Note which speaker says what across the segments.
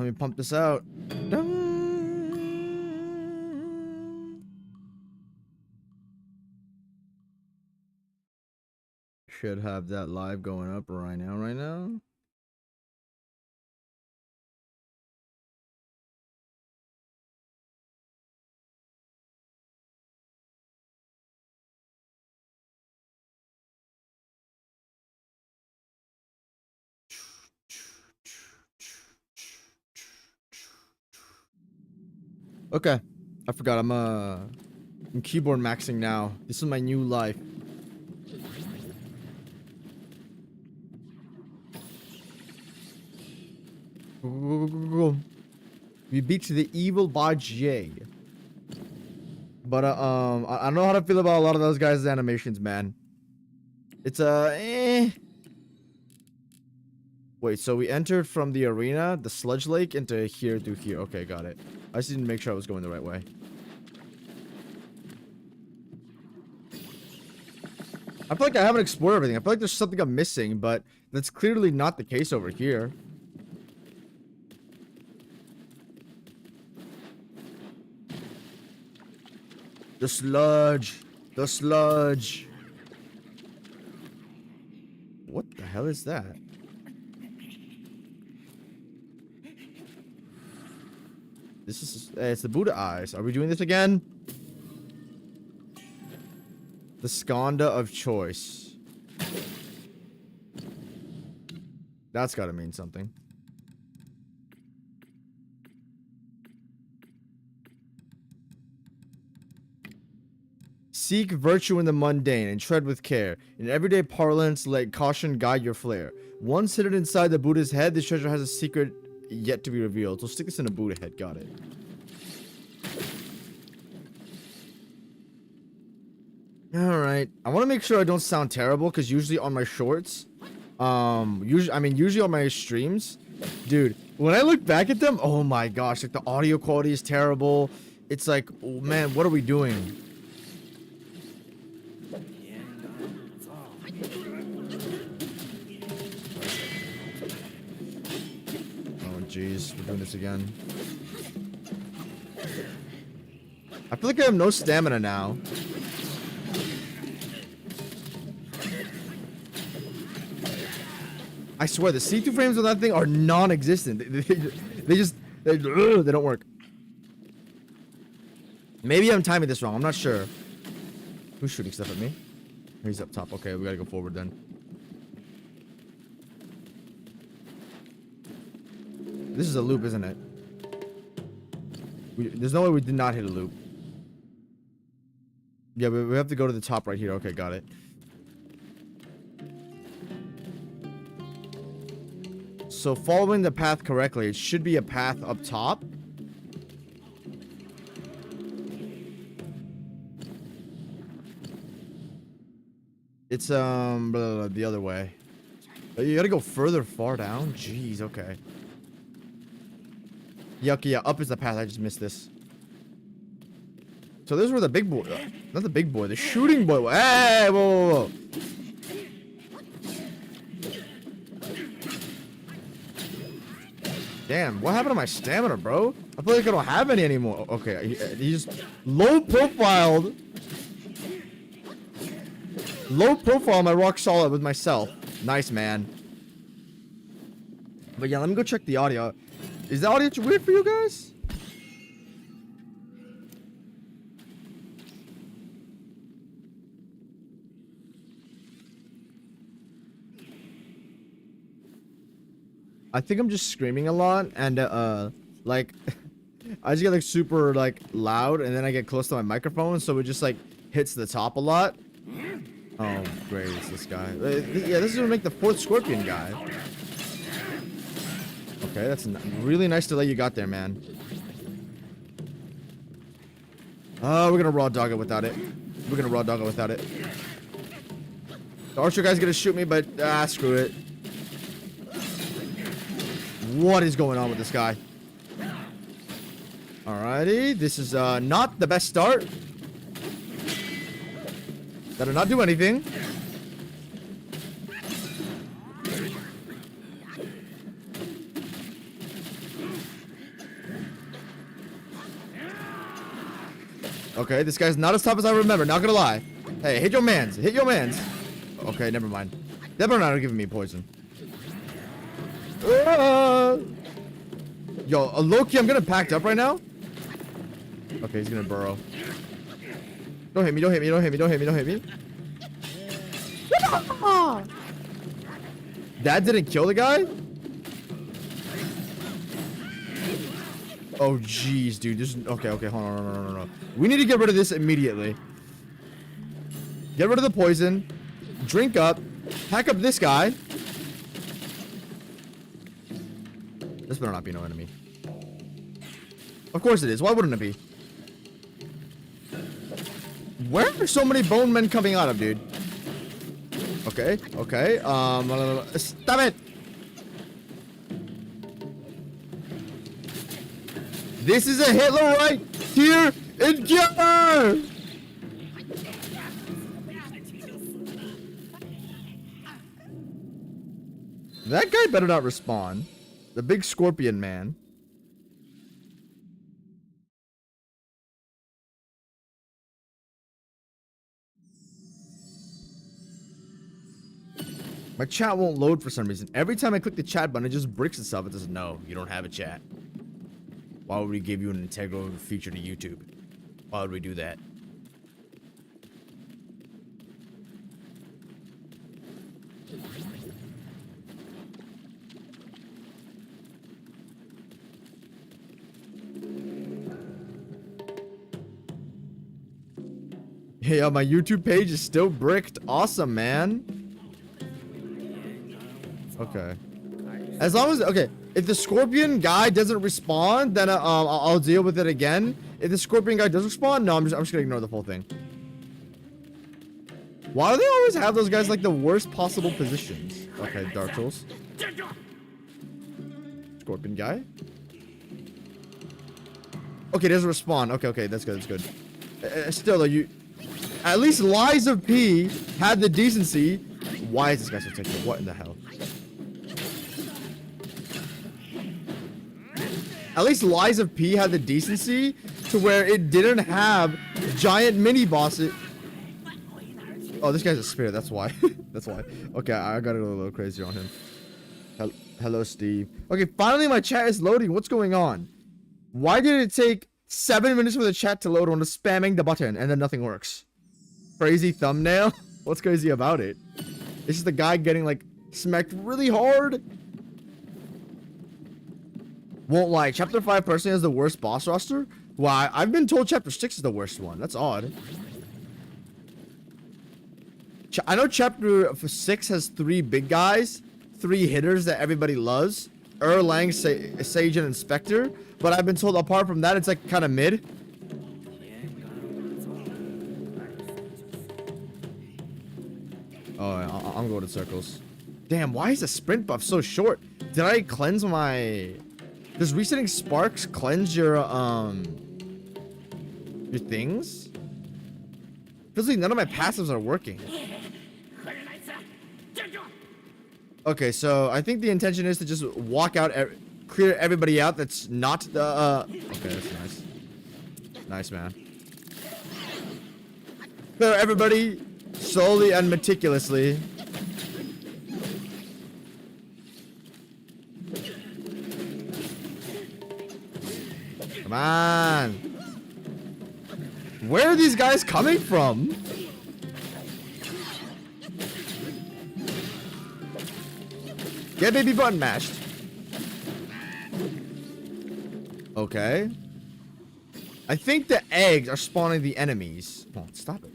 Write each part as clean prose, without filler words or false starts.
Speaker 1: Let me pump this out. Dun. Should have that live going up right now, Okay. I forgot, I'm keyboard maxing now. This is my new life. Go. We beat the evil Bajie. But I don't know how to feel about a lot of those guys' animations, man. It's Wait, so we entered from the arena, the sludge lake, into here through here. Okay, got it. I just didn't make sure I was going the right way. I feel like I haven't explored everything. I feel like there's something I'm missing, but that's clearly not the case over here. The sludge. The sludge. What the hell is that? This is... it's the Buddha eyes. Are we doing this again? The Skanda of choice. That's gotta mean something. Seek virtue in the mundane and tread with care. In everyday parlance, let caution guide your flair. Once hidden inside the Buddha's head, this treasure has a secret yet to be revealed. So stick this in a Buddha head. Got it. Alright. I want to make sure I don't sound terrible, because usually on my shorts, usually on my streams, dude, when I look back at them, oh my gosh, like the audio quality is terrible. It's like, oh man, what are we doing? Jeez, we're doing this again. I feel like I have no stamina now. I swear, the C2 frames on that thing are non-existent. They don't work. Maybe I'm timing this wrong. I'm not sure. Who's shooting stuff at me? He's up top. Okay, we gotta go forward then. This is a loop, isn't it? There's no way we did not hit a loop. Yeah, we have to go to the top right here. Okay, got it. So following the path correctly, it should be a path up top. It's the other way. You gotta go far down. Jeez, okay. Yeah, okay, yeah, up is the path. I just missed this. So this is where the big boy, not the big boy, the shooting boy. Hey, whoa. Damn, what happened to my stamina, bro? I feel like I don't have any anymore. Okay, he's low profile my rock solid with myself. Nice, man. But yeah, let me go check the audio. Is the audio weird for you guys? I think I'm just screaming a lot, and like I just get like super like loud, and then I get close to my microphone, so it just like hits the top a lot. Oh great, it's this guy. Yeah, this is gonna make the 4th scorpion guy. Okay, that's really nice to let you got there, man. Oh, we're gonna raw dog it without it. The archer guy's gonna shoot me, but screw it. What is going on with this guy? Alrighty, this is not the best start. Better not do anything. Okay, this guy's not as tough as I remember. Not gonna lie. Hey, hit your mans. Hit your mans. Okay, never mind. That better not giving me poison. Yo, Loki, I'm gonna packed up right now. Okay, he's gonna burrow. Don't hit me, don't hit me, don't hit me, don't hit me, don't hit me. That didn't kill the guy? Oh, jeez, dude. This is... Okay, okay, hold on, no. We need to get rid of this immediately. Get rid of the poison. Drink up. Pack up this guy. This better not be no enemy. Of course it is. Why wouldn't it be? Where are so many bone men coming out of, dude? Okay, okay. Stop it! This is a Hitler right here in Kiev! That guy better not respond. The big scorpion man. My chat won't load for some reason. Every time I click the chat button, it just bricks itself. It says, no, you don't have a chat. Why would we give you an integral feature to YouTube? Why would we do that? Hey, my YouTube page is still bricked. Awesome, man. Okay. As long as... Okay. If the scorpion guy doesn't respond, then I'll deal with it again. If the scorpion guy does respond, no, I'm just gonna ignore the whole thing. Why do they always have those guys like the worst possible positions? Okay, Dark Souls. Scorpion guy. Okay, doesn't respond. Okay, okay, that's good, that's good. Still though, you... At least Lies of P had the decency. Why is this guy so technical? What in the hell? At least Lies of P had the decency to where it didn't have giant mini bosses. Oh, this guy's a spirit. That's why. That's why. Okay, I got to go a little crazy on him. Hello, Steve. Okay, finally my chat is loading. What's going on? Why did it take 7 minutes for the chat to load when I'm spamming the button and then nothing works? Crazy thumbnail? What's crazy about it? It's just the guy getting like smacked really hard. Won't lie, Chapter 5 personally has the worst boss roster. Why? I've been told Chapter 6 is the worst one. That's odd. I know Chapter 6 has 3 big guys, 3 hitters that everybody loves. Erlang, Sage, and Inspector. But I've been told apart from that, it's like kind of mid. Oh, I'm going to circles. Damn, why is the sprint buff so short? Did I cleanse my... Does resetting sparks cleanse your things? Feels like none of my passives are working. Okay, so I think the intention is to just walk out, clear everybody out that's not the, Okay, that's nice. Nice, man. Clear everybody slowly and meticulously. Come on. Where are these guys coming from? Get baby button mashed. Okay. I think the eggs are spawning the enemies. Oh, stop it.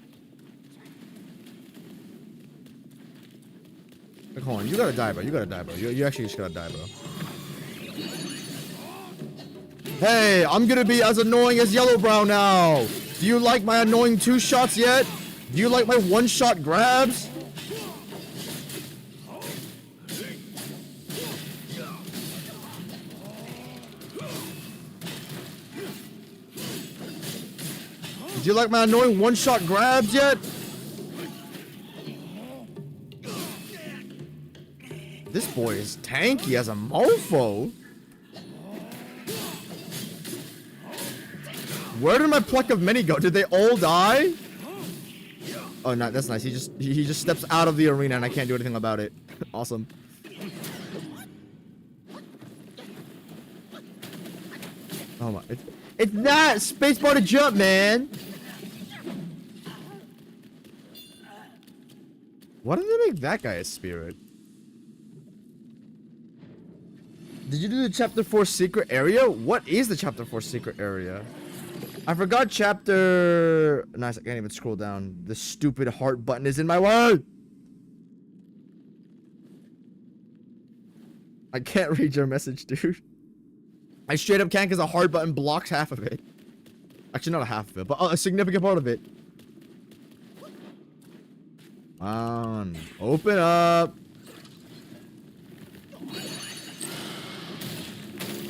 Speaker 1: Like, hold on, you gotta die, bro. You gotta die, bro. You actually just gotta die, bro. Hey, I'm gonna be as annoying as Yellow Brown now. Do you like my annoying 2 shots yet? Do you like my 1-shot grabs? Do you like my annoying 1-shot grabs yet? This boy is tanky as a mofo. Where did my pluck of many go? Did they all die? Oh, no, that's nice. He just steps out of the arena and I can't do anything about it. Awesome. Oh my! It's not spacebar to jump, man. Why did they make that guy a spirit? Did you do the chapter 4 secret area? What is the chapter 4 secret area? I forgot chapter... Nice, I can't even scroll down. The stupid heart button is in my way! I can't read your message, dude. I straight up can't because the heart button blocks half of it. Actually, not a half of it, but a significant part of it. Open up.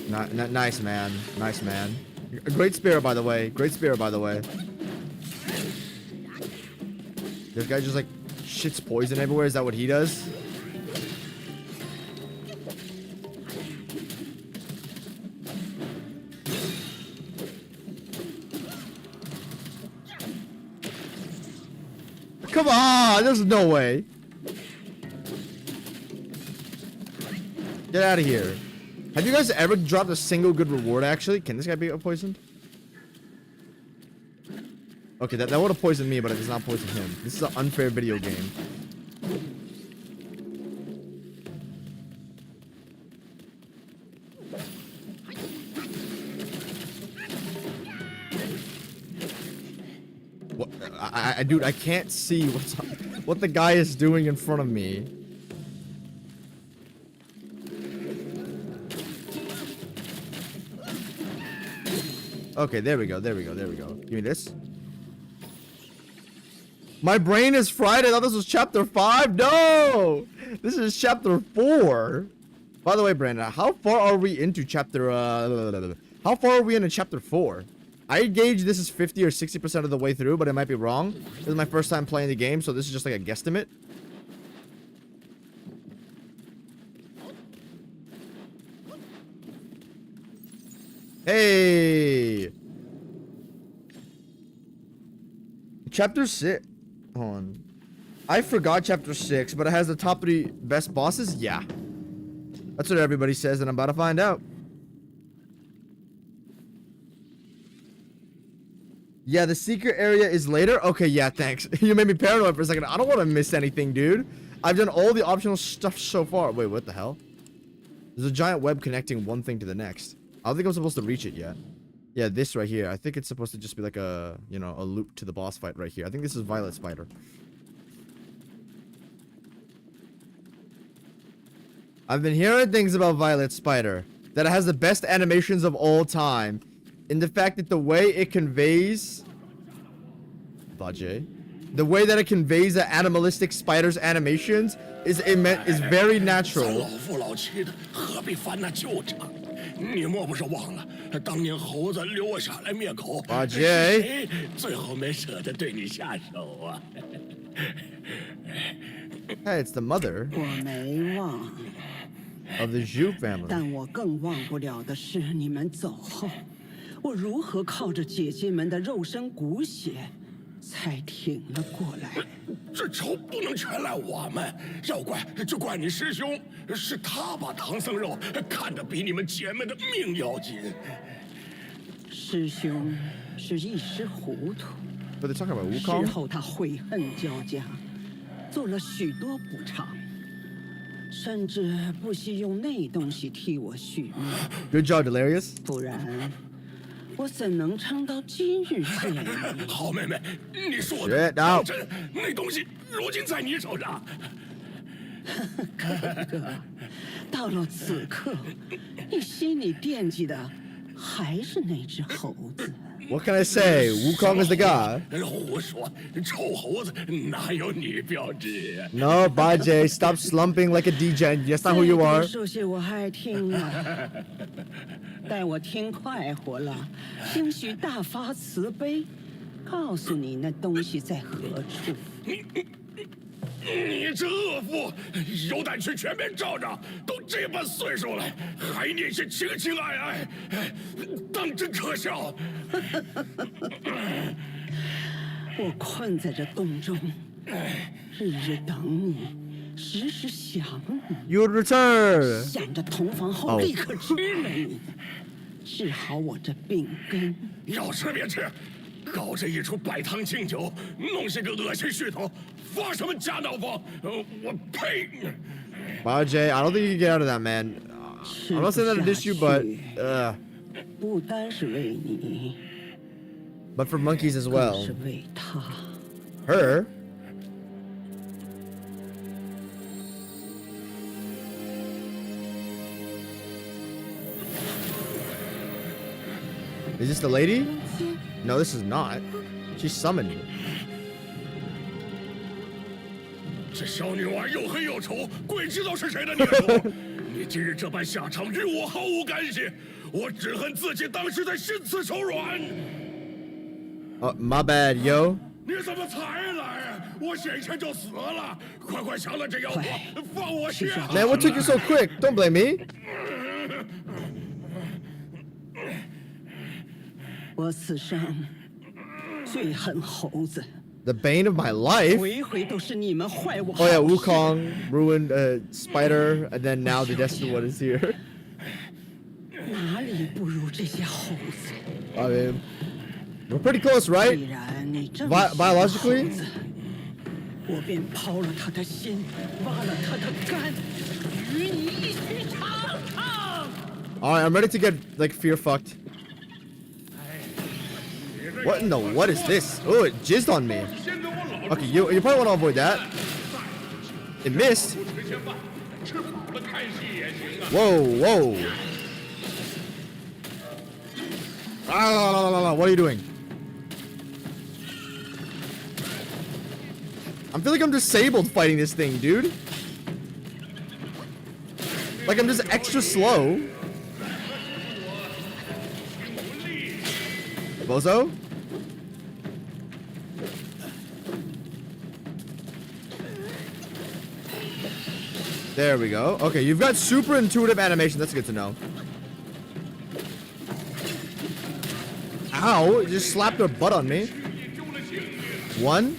Speaker 1: Nice, man. Nice, man. A great spirit, by the way. Great spirit, by the way. This guy just, like, shits poison everywhere. Is that what he does? Come on! There's no way. Get out of here. Have you guys ever dropped a single good reward, actually? Can this guy be poisoned? Okay, that would have poisoned me, but it does not poison him. This is an unfair video game. What? Dude, I can't see what the guy is doing in front of me. Okay, there we go, there we go, there we go. Give me this. My brain is fried. I thought this was chapter 5. No! This is chapter 4. By the way, Brandon, how far are we into chapter, how far are we into chapter 4? I gauge this is 50 or 60% of the way through, but it might be wrong. This is my first time playing the game, so this is just like a guesstimate. Hey! Chapter 6. Hold on. I forgot chapter 6, but it has the top 3 best bosses? Yeah. That's what everybody says, and I'm about to find out. Yeah, the secret area is later? Okay, yeah, thanks. You made me paranoid for a second. I don't want to miss anything, dude. I've done all the optional stuff so far. Wait, what the hell? There's a giant web connecting one thing to the next. I don't think I'm supposed to reach it yet. Yeah, this right here. I think it's supposed to just be like a, you know, a loop to the boss fight right here. I think this is Violet Spider. I've been hearing things about Violet Spider. That it has the best animations of all time. In the fact that the way it conveys... Bajay. The way that it conveys the animalistic spider's animations is very natural. Bajay. Hey, it's the mother of the Zhu family.
Speaker 2: 我如何靠着姐姐们的肉身骨血，才挺了过来？
Speaker 3: 这仇不能全赖我们，要怪就怪你师兄，是他把唐僧肉看得比你们姐妹的命要紧。
Speaker 2: 师兄是一时糊涂，
Speaker 1: But they're talking about Wukong?
Speaker 2: 事后他悔恨交加，做了许多补偿，甚至不惜用那东西替我续命。
Speaker 1: Good job, Delirious.
Speaker 2: 不然。 我怎能撑到今日这里？
Speaker 3: 好妹妹，你说的当真？那东西如今在你手上。
Speaker 2: 哥哥，到了此刻，你心里惦记的还是那只猴子。
Speaker 1: What can I say? Wukong is the guy.
Speaker 3: 胡说，臭猴子哪有女标志
Speaker 1: No, Bajay, stop slumping like a DJ. That's not who you are.
Speaker 2: 说些我爱听啊，待我听快活了，兴许大发慈悲，告诉你那东西在何处。
Speaker 3: 你这恶妇，有胆去全面照照，都这般岁数了，还念些情情爱爱，当真可笑。
Speaker 2: 我困在这洞中，日日等你，时时想你，
Speaker 1: You would return.
Speaker 2: 想着同房后立刻吃了你，治好我这病根。
Speaker 3: 要吃别吃，搞这一出摆堂敬酒，弄些个恶心噱头，发什么假脑风？我呸
Speaker 1: Bajay, I don't think you can get out of that, man. I'm not saying that to diss you, but
Speaker 2: 不单是为你，
Speaker 1: but for monkeys as
Speaker 2: 更
Speaker 1: well.
Speaker 2: 是为他。
Speaker 1: Her? Is this the lady? No, this is not. She's summoned.
Speaker 3: 这小女娃又黑又丑，鬼知道是谁的孽种。你今日这般下场，与我毫无干系。我只恨自己当时在心慈手软。
Speaker 1: Oh, my bad, yo.
Speaker 3: 你怎么才来？我眼前就死了！快快降了这妖婆，放我下！
Speaker 1: Man, what took you so quick? Don't blame me.
Speaker 2: 我此生最恨猴子，
Speaker 1: The bane of my life?
Speaker 2: 回回都是你们坏我。
Speaker 1: Oh yeah, Wukong ruined Spider, and then now the Destiny One is here.
Speaker 2: 哪里不如这些猴子？
Speaker 1: I mean, we're pretty close, right?
Speaker 2: 既然你这么喜欢
Speaker 1: Biologically?
Speaker 2: 猴子，我便抛了他的心，挖了他的肝，与你一起尝尝。
Speaker 1: Alright, I'm ready to get like fear fucked. What in the what is this? Oh, it jizzed on me. Okay, you probably want to avoid that. It missed. Whoa, whoa. Ah, what are you doing? I feel like I'm disabled fighting this thing, dude. Like I'm just extra slow. Bozo? There we go. Okay, you've got super intuitive animation. That's good to know. Ow! It just slapped her butt on me. One.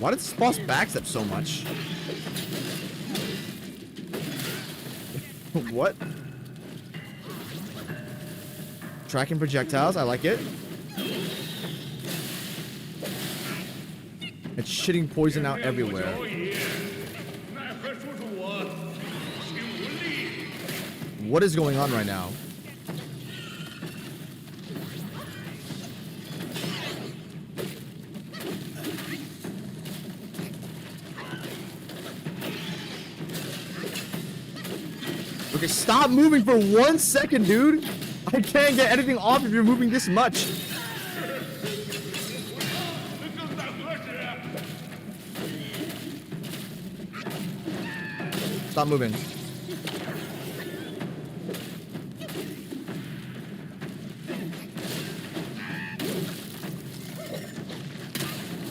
Speaker 1: Why did this boss backstep so much? What? Tracking projectiles. I like it. It's shitting poison out everywhere. What is going on right now? Okay, stop moving for 1 second, dude. I can't get anything off if you're moving this much. Stop moving.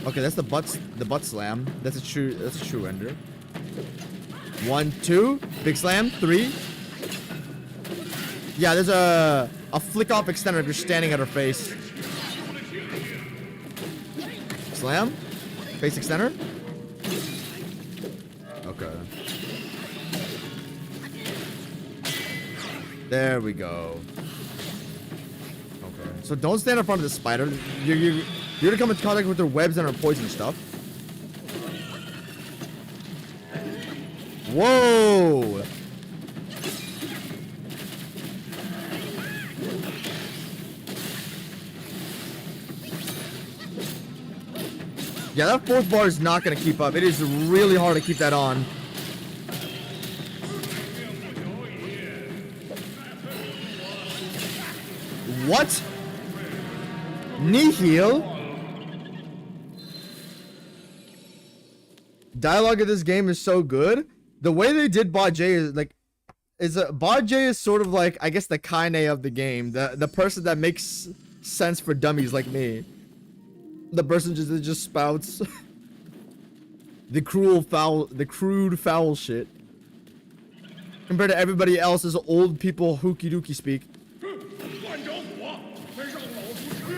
Speaker 1: Okay, that's the butt slam. That's a true ender. 1, 2, big slam, 3. Yeah, there's a flick off extender if you're standing at her face. Slam, face extender. Okay. There we go. Okay. So don't stand in front of the spider. You're gonna come in contact with her webs and her poison stuff. Whoa! Yeah, that fourth bar is not gonna keep up. It is really hard to keep that on. What? Nihil? Dialogue of this game is so good. The way they did Bajay is like, Bajay is sort of like, I guess, the Kaine of the game. The person that makes sense for dummies like me. The person just spouts the crude foul shit compared to everybody else's old people hooky dookie speak.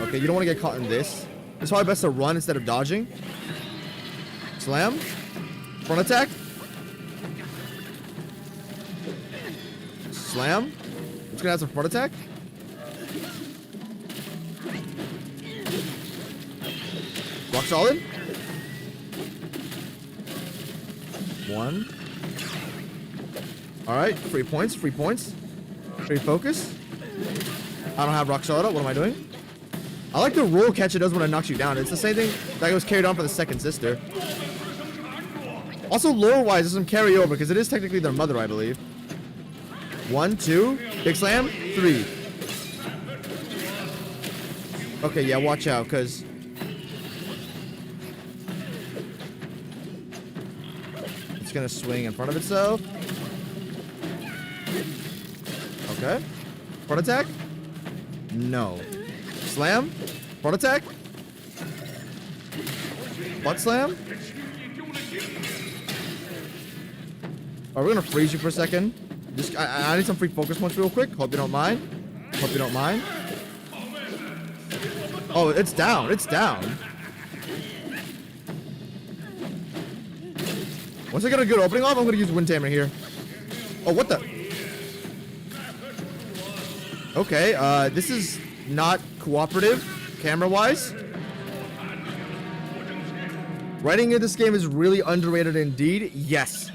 Speaker 1: Okay, you don't want to get caught in this. It's probably best to run instead of dodging. Slam. Front attack. Slam. It's gonna have some front attack. Rock solid. One. Alright, free points, free points. Free focus. I don't have rock solid. What am I doing? I like the roll catch it does when it knocks you down. It's the same thing that was carried on for the second sister. Also, lore-wise, it doesn't carry over because it is technically their mother, I believe. 1, 2, big slam, 3. Okay, yeah, watch out, because it's gonna swing in front of itself. Okay. Front attack? No. Slam? Front attack? Butt slam? Alright, we're gonna freeze you for a second. Just I need some free focus points real quick. Hope you don't mind. Hope you don't mind. Oh, it's down. It's down. Once I get a good opening off, I'm gonna use Wind Tamer here. Oh, what the? Okay, this is not cooperative, camera-wise. Writing in this game is really underrated indeed. Yes.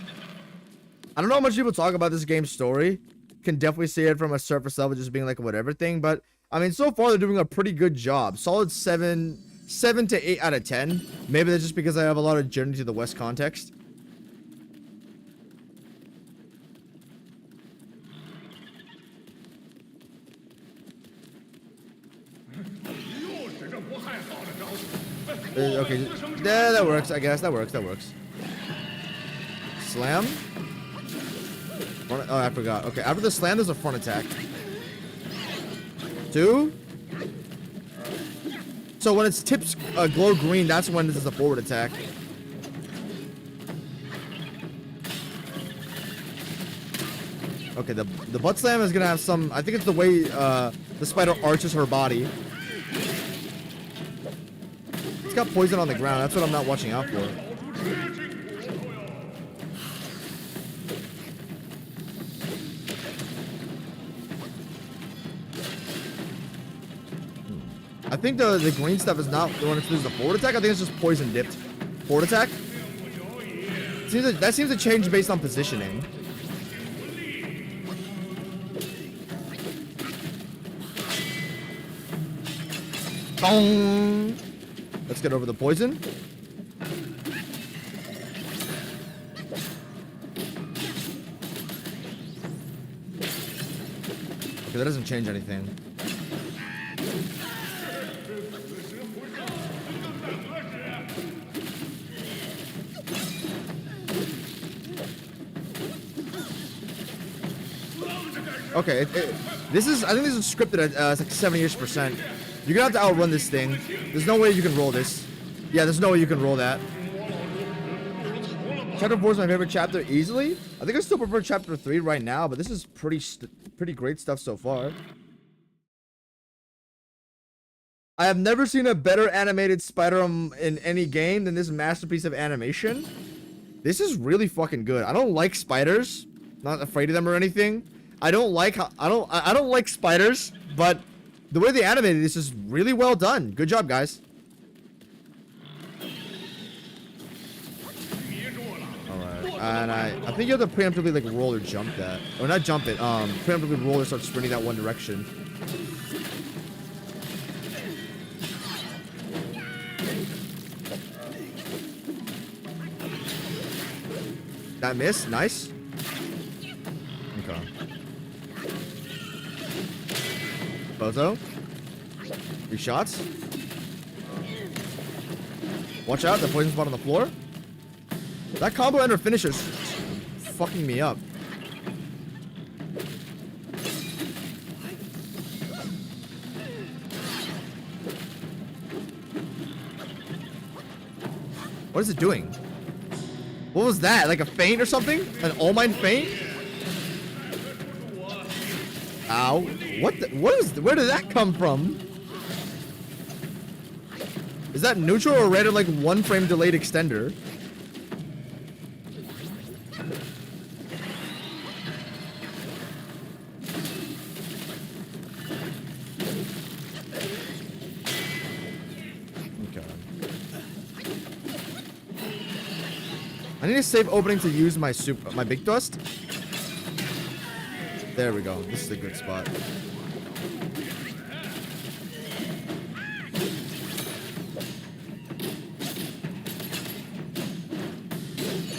Speaker 1: I don't know how much people talk about this game's story. Can definitely see it from a surface level, just being like a whatever thing. But I mean, so far they're doing a pretty good job. Solid 7 to 8 out of 10. Maybe that's just because I have a lot of Journey to the West context. Okay, yeah, that works. I guess that works. That works. Slam. Oh, I forgot. Okay, after the slam, there's a front attack. 2. So when its tips glow green, that's when this is a forward attack. Okay, the butt slam is gonna have some. I think it's the way the spider arches her body. It's got poison on the ground. That's what I'm not watching out for. I think the green stuff is not the one that does the forward attack. I think it's just poison dipped. Forward attack? That seems to change based on positioning. Boom. Let's get over the poison. Okay, that doesn't change anything. Okay, this is. I think this is scripted at it's like 70-ish%. You're gonna have to outrun this thing. There's no way you can roll this. Yeah, there's no way you can roll that. Chapter 4 is my favorite chapter easily. I think I still prefer chapter 3 right now, but this is pretty great stuff so far. I have never seen a better animated spider in any game than this masterpiece of animation. This is really fucking good. I don't like spiders. Not afraid of them or anything. I don't like spiders, but the way they animated this is really well done. Good job, guys. Alright, and I think you have to preemptively like roll or jump that. Or not jump it, preemptively roll or start sprinting that one direction. That miss, nice. Okay. Bozo. 3 shots. Watch out, the poison spot on the floor. That combo ender finisher's fucking me up. What is it doing? What was that? Like a feint or something? An all mine feint? Ow. Where did that come from? Is that neutral or random like 1 frame delayed extender? Okay. I need a safe opening to use my big dust. There we go. This is a good spot.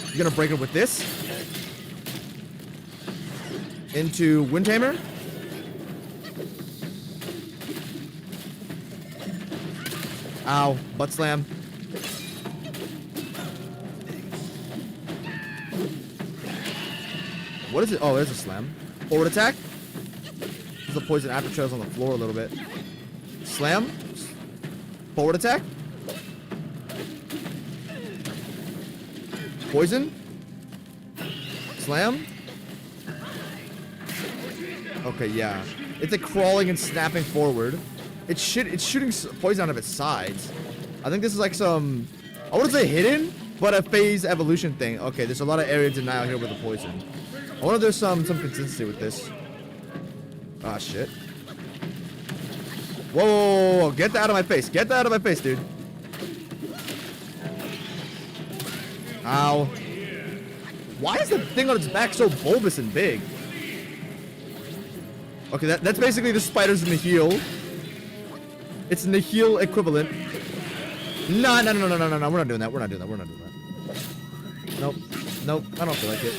Speaker 1: You're gonna break it with this. Into Windhammer. Ow. Butt slam. What is it? Oh, there's a slam. Forward attack. There's a poison after trails on the floor a little bit. Slam. Forward attack. Poison. Slam. Okay, yeah. It's like crawling and snapping forward. It's shooting poison out of its sides. I think this is like some, I wouldn't say hidden, but a phase evolution thing. Okay, there's a lot of area denial here with the poison. I wonder if there's some consistency with this. Ah, shit. Whoa, whoa, whoa, get that out of my face. Get that out of my face, dude. Ow. Why is the thing on its back so bulbous and big? Okay, that's basically the spiders in the heel. It's in the heel equivalent. No, no, no, no, no, no, no. We're not doing that. We're not doing that. We're not doing that. Nope. Nope. I don't feel like it.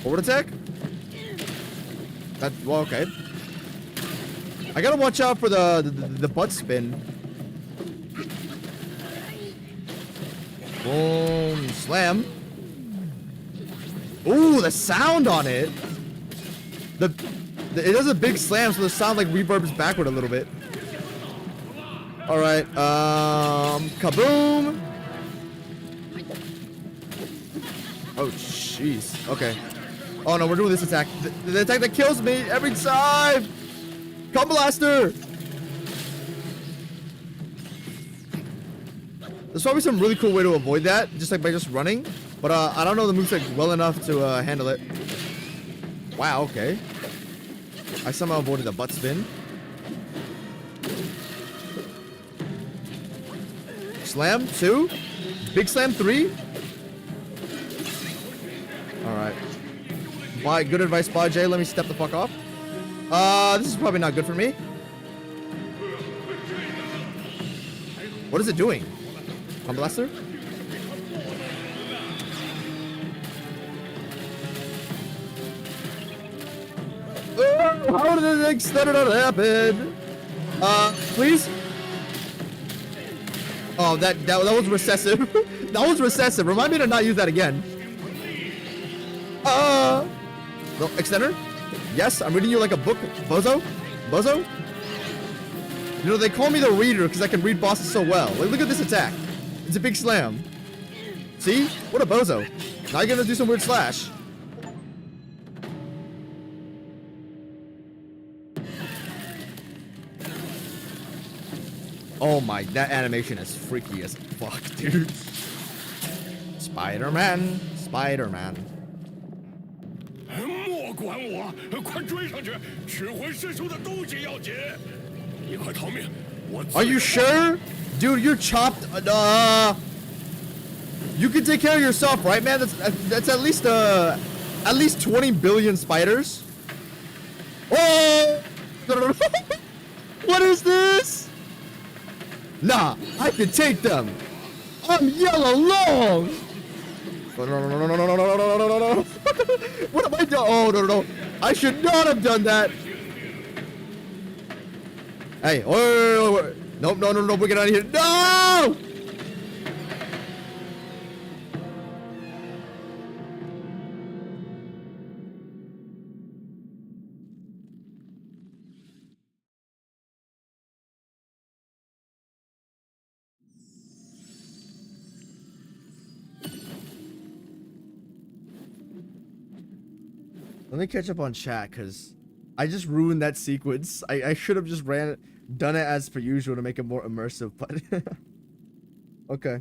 Speaker 1: Forward attack? That, well, okay. I gotta watch out for the butt spin. Boom, slam. Ooh, the sound on it. It does a big slam, so the sound like reverbs backward a little bit. All right, kaboom. Oh, jeez. Okay. Oh no, we're doing this attack. The attack that kills me every time. Cum blaster. There's probably some really cool way to avoid that, just like by just running. But I don't know the moveset well enough to handle it. Wow, okay. I somehow avoided a butt spin. Slam 2. Big slam 3. Alright. Bye, good advice, Bye Jay. Let me step the fuck off. This is probably not good for me. What is it doing? Cum blaster? How did it extend happen? Please? Oh, that was recessive. That was recessive. Remind me to not use that again. No, extender? Yes, I'm reading you like a book. Bozo? Bozo? You know, they call me the reader because I can read bosses so well. Like, look at this attack. It's a big slam. See? What a bozo. Now you're gonna do some weird slash. Oh my, that animation is freaky as fuck, dude. Spider-Man. Spider-Man.
Speaker 3: 莫管我，快追上去，取回失主的东西要紧。你快逃命！我。
Speaker 1: Are you sure? Dude, you're chopped. You can take care of yourself, right, man? That's at least 20 billion spiders. Oh! What is this? Nah, I can take them. I'm yellow long. No. What am I doing? Oh, no. I should not have done that. Hey, wait. Nope, no, we get out of here. No! Let me catch up on chat, because I just ruined that sequence. I should have just done it as per usual to make it more immersive, but... Okay.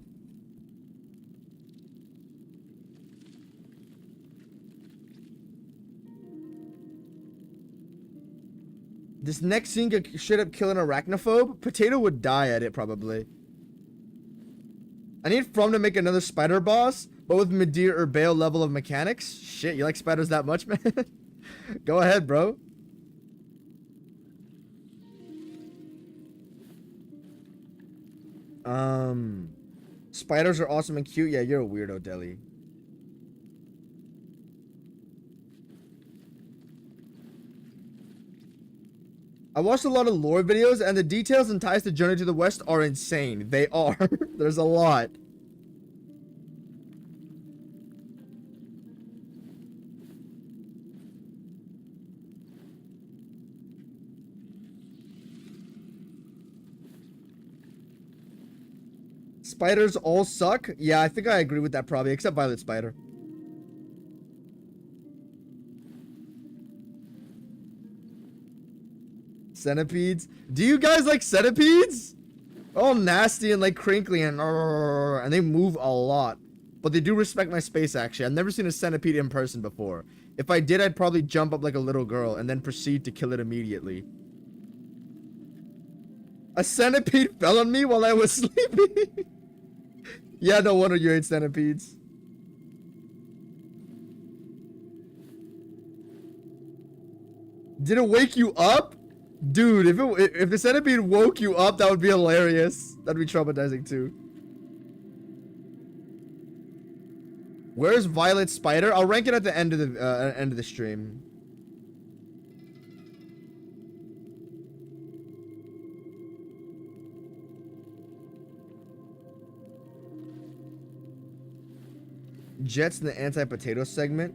Speaker 1: This next scene could straight up kill an arachnophobe. Potato would die at it, probably. I need From to make another spider boss, but with Midir or Bale level of mechanics. Shit, you like spiders that much, man? Go ahead, bro. Spiders are awesome and cute. Yeah, you're a weirdo, Deli. I watched a lot of lore videos, and the details and ties to Journey to the West are insane. They are. There's a lot. Spiders all suck? Yeah, I think I agree with that probably, except Violet Spider. Centipedes? Do you guys like centipedes? All nasty and like crinkly and they move a lot. But they do respect my space actually. I've never seen a centipede in person before. If I did, I'd probably jump up like a little girl and then proceed to kill it immediately. A centipede fell on me while I was sleeping. Yeah, no wonder you hate centipedes. Did it wake you up? Dude, if the centipede woke you up, that would be hilarious. That'd be traumatizing too. Where's Violet Spider? I'll rank it at the end of the stream. Jets in the anti-potato segment.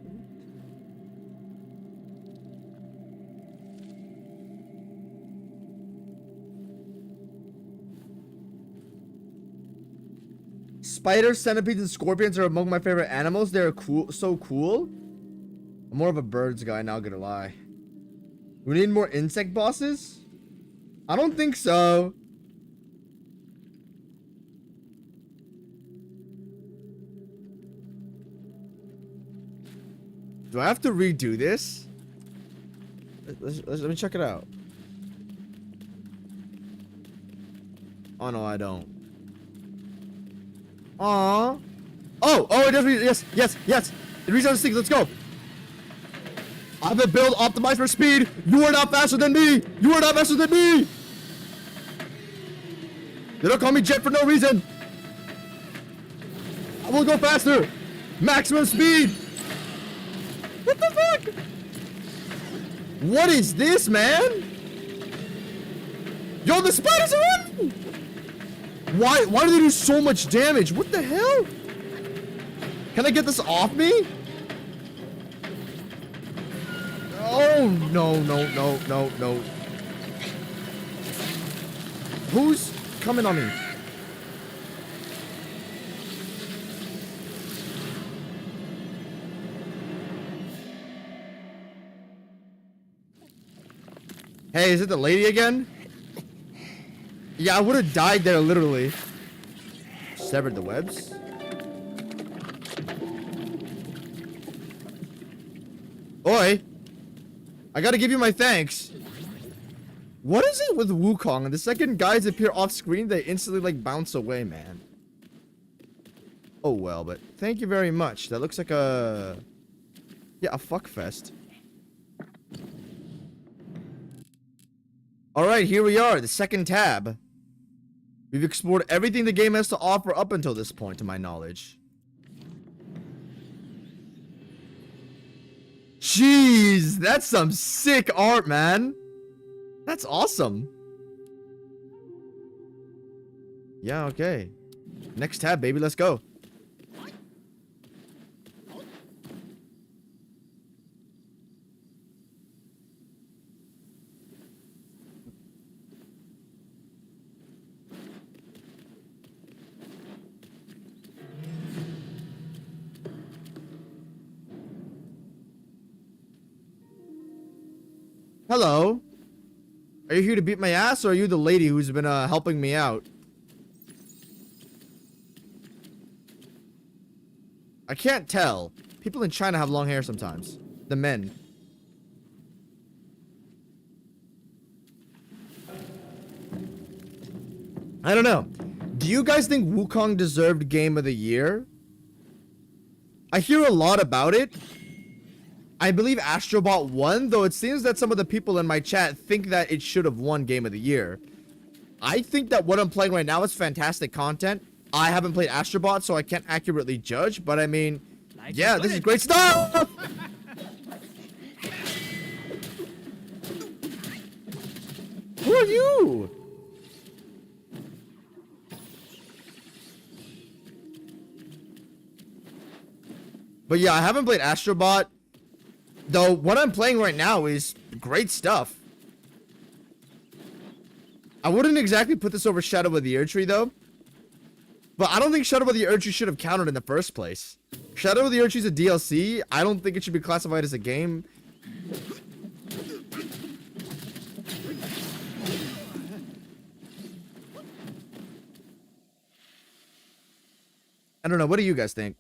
Speaker 1: Spiders, centipedes, and scorpions are among my favorite animals. They're cool, so cool. I'm more of a birds guy, not gonna lie. We need more insect bosses? I don't think so. Do I have to redo this? Let me check it out. Oh no, I don't. Aww. Oh, it does. Yes. It restarts things. Let's go. I have a build optimized for speed. You are not faster than me. They don't call me Jet for no reason. I will go faster. Maximum speed. What the fuck? What is this, man? Yo, the spiders are running! Why do they do so much damage? What the hell? Can I get this off me? Oh, no. Who's coming on me? Hey, is it the lady again? Yeah, I would have died there, literally. Severed the webs. Oi! I gotta give you my thanks. What is it with Wukong? The second guys appear off screen, they instantly, like, bounce away, man. Oh, well, but thank you very much. That looks like a... Yeah, a fuckfest. Alright, here we are, the second tab. We've explored everything the game has to offer up until this point, to my knowledge. Jeez, that's some sick art, man. That's awesome. Yeah, okay. Next tab, baby, let's go. Hello. Are you here to beat my ass, or are you the lady who's been helping me out? I can't tell. People in China have long hair sometimes. The men. I don't know. Do you guys think Wukong deserved Game of the Year? I hear a lot about it. I believe Astrobot won, though it seems that some of the people in my chat think that it should have won Game of the Year. I think that what I'm playing right now is fantastic content. I haven't played Astrobot, so I can't accurately judge, but I mean, yeah, this is great stuff! Who are you? But yeah, I haven't played Astrobot. Though, what I'm playing right now is great stuff. I wouldn't exactly put this over Shadow of the Erdtree, though. But I don't think Shadow of the Erdtree should have counted in the first place. Shadow of the Erdtree is a DLC. I don't think it should be classified as a game. I don't know. What do you guys think?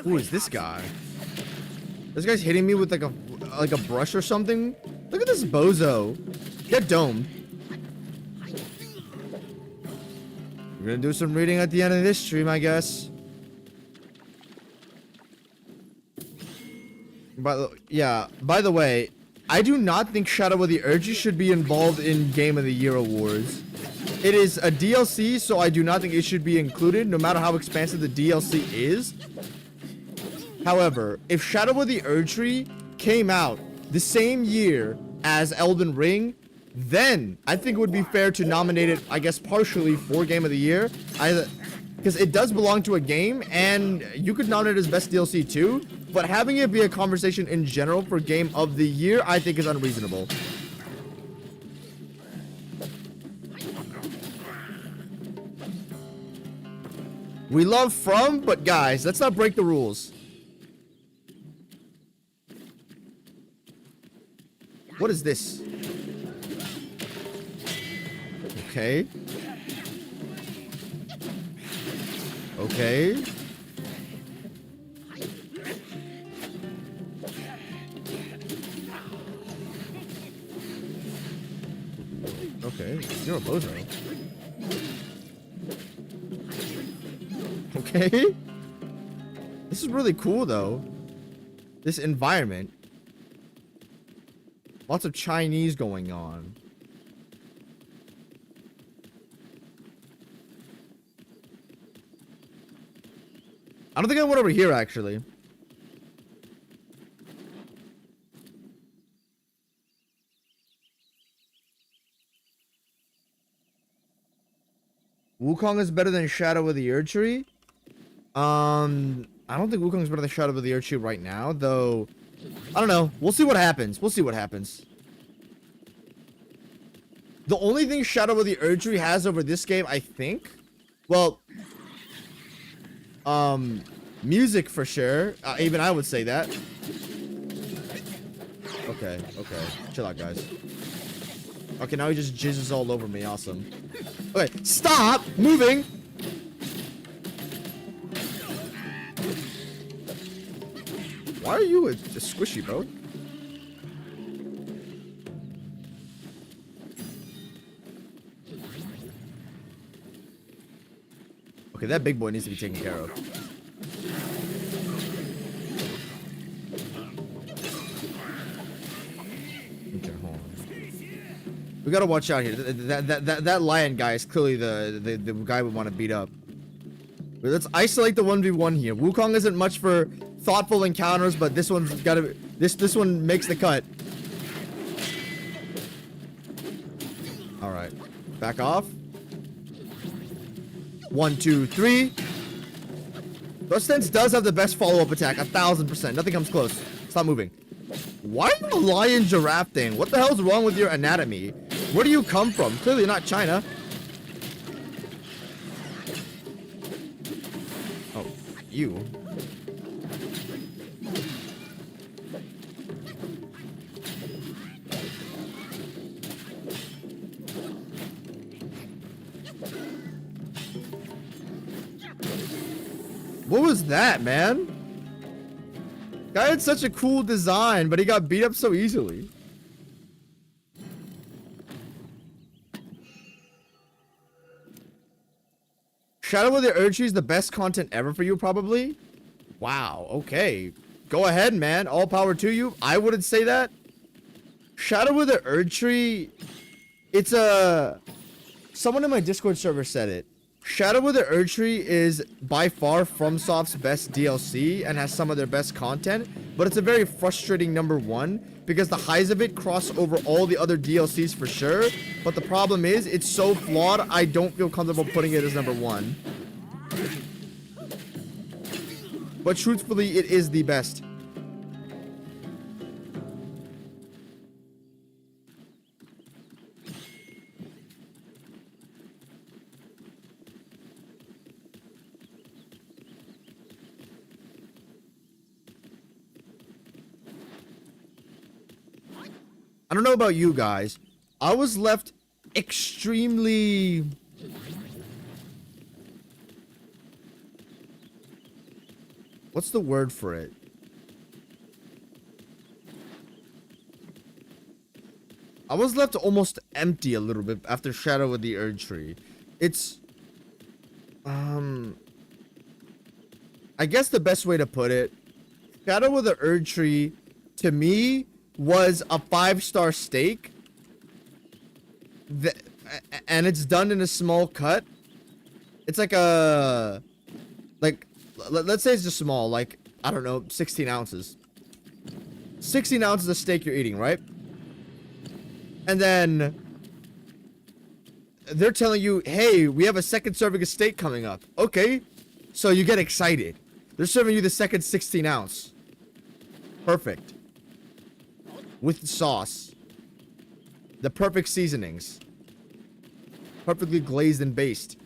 Speaker 1: Who is this guy? This guy's hitting me with like a brush or something. Look at this bozo. Get domed. We're gonna do some reading at the end of this stream, I guess. By the way, I do not think Shadow of the Erdtree should be involved in Game of the Year awards. It is a DLC, so I do not think it should be included, no matter how expansive the DLC is. However, if Shadow of the Erdtree came out the same year as Elden Ring, then I think it would be fair to nominate it, I guess, partially for Game of the Year. Because it does belong to a game, and you could nominate it as Best DLC too, but having it be a conversation in general for Game of the Year, I think is unreasonable. We love From, but guys, let's not break the rules. What is this? Okay. Okay. Okay, you're a bozo. Okay. This is really cool, though. This environment. Lots of Chinese going on. I don't think I went over here, actually. Wukong is better than Shadow of the Erdtree? I don't think Wukong is better than Shadow of the Erdtree right now, though. I don't know. We'll see what happens. We'll see what happens. The only thing Shadow of the Erdtree has over this game, I think, well, music for sure. Even I would say that. Okay, okay. Chill out, guys. Okay, now he just jizzes all over me. Awesome. Okay, stop moving. Why are you just squishy, bro? Okay, that big boy needs to be taken care of. Okay, hold on. We gotta watch out here. That lion guy is clearly the guy we want to beat up. But let's isolate the 1v1 here. Wukong isn't much for thoughtful encounters, but this one's gotta. This one makes the cut. All right, back off. 1, 2, 3. Stance does have the best follow-up attack, 1000%. Nothing comes close. Stop moving. Why are you a lion giraffe thing? What the hell's wrong with your anatomy? Where do you come from? Clearly not China. Oh, you. What was that, man? Guy had such a cool design, but he got beat up so easily. Shadow of the Erdtree is the best content ever for you, probably? Wow, okay. Go ahead, man. All power to you. I wouldn't say that. Shadow of the Erdtree, it's a... Someone in my Discord server said it. Shadow of the Erdtree is by far FromSoft's best DLC and has some of their best content, but it's a very frustrating #1 because the highs of it cross over all the other DLCs for sure, but the problem is it's so flawed I don't feel comfortable putting it as #1. But truthfully, it is the best. I don't know about you guys. I was left extremely... What's the word for it? I was left almost empty a little bit after Shadow of the Erdtree. It's... I guess the best way to put it, Shadow of the Erdtree, to me, was a 5-star steak, and it's done in a small cut. It's like a, let's say it's just small, like, I don't know, 16 ounces. 16 ounces of steak you're eating, right? And then they're telling you, hey, we have a second serving of steak coming up. Okay, so you get excited. They're serving you the second 16 ounce. Perfect. With the sauce, the perfect seasonings, perfectly glazed and based,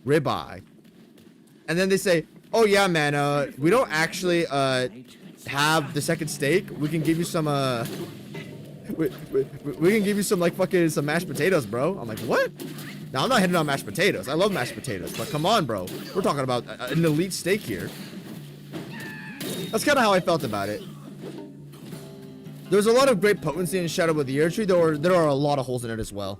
Speaker 1: ribeye, and then they say, "Oh yeah, man, we don't actually have the second steak. We can give you some we can give you some like fucking some mashed potatoes, bro." I'm like, what? Now I'm not hitting on mashed potatoes. I love mashed potatoes, but come on, bro. We're talking about an elite steak here. That's kind of how I felt about it. There's a lot of great potency in Shadow of the Erdtree. There are a lot of holes in it as well.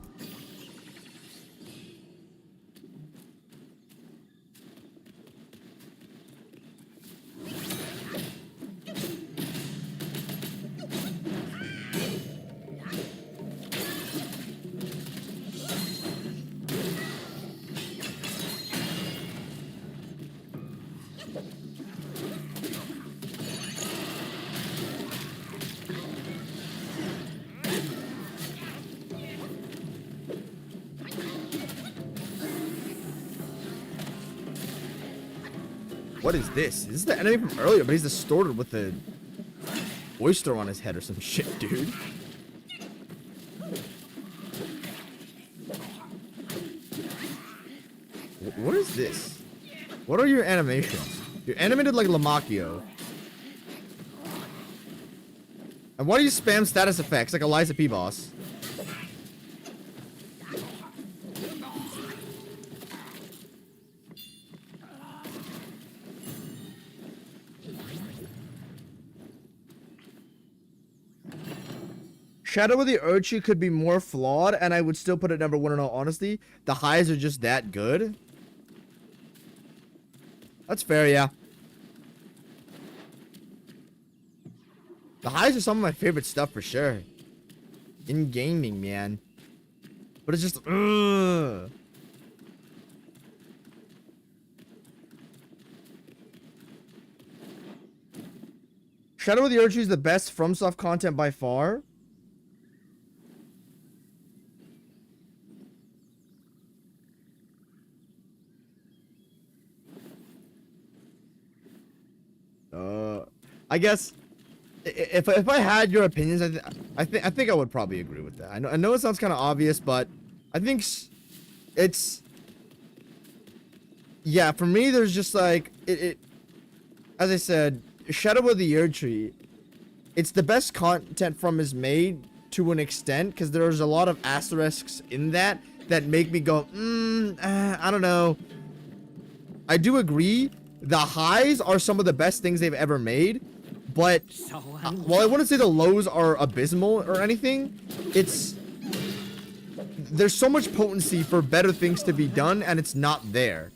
Speaker 1: What is this? This is the enemy from earlier, but he's distorted with the oyster on his head or some shit, dude. What is this? What are your animations? You're animated like Lamakio. And why do you spam status effects like Eliza P. Boss? Shadow of the Erdtree could be more flawed, and I would still put it #1 in all honesty. The highs are just that good. That's fair, yeah. The highs are some of my favorite stuff for sure. in gaming, man. But it's just, ugh. Shadow of the Erdtree is the best FromSoft content by far. I guess if I had your opinions, I think I would probably agree with that. I know it sounds kind of obvious, but I think it's yeah. For me, there's just like as I said, Shadow of the Erdtree. It's the best content from is made to an extent because there's a lot of asterisks in that make me go, I don't know. I do agree. The highs are some of the best things they've ever made, but while I wouldn't say the lows are abysmal or anything, there's so much potency for better things to be done, and it's not there.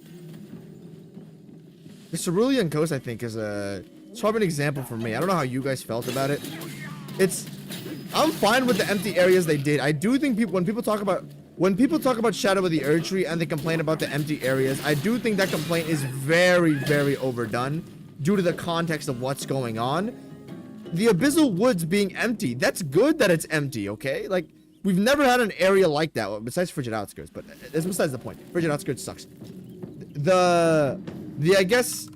Speaker 1: The Cerulean Coast, I think, it's probably an example for me. I don't know how you guys felt about it. I'm fine with the empty areas they did. I do think when people talk about Shadow of the Erdtree and they complain about the empty areas, I do think that complaint is very, very overdone due to the context of what's going on. The Abyssal Woods being empty, that's good that it's empty, okay? Like, we've never had an area like that, besides Frigid Outskirts, but that's besides the point. Frigid Outskirts sucks. I guess,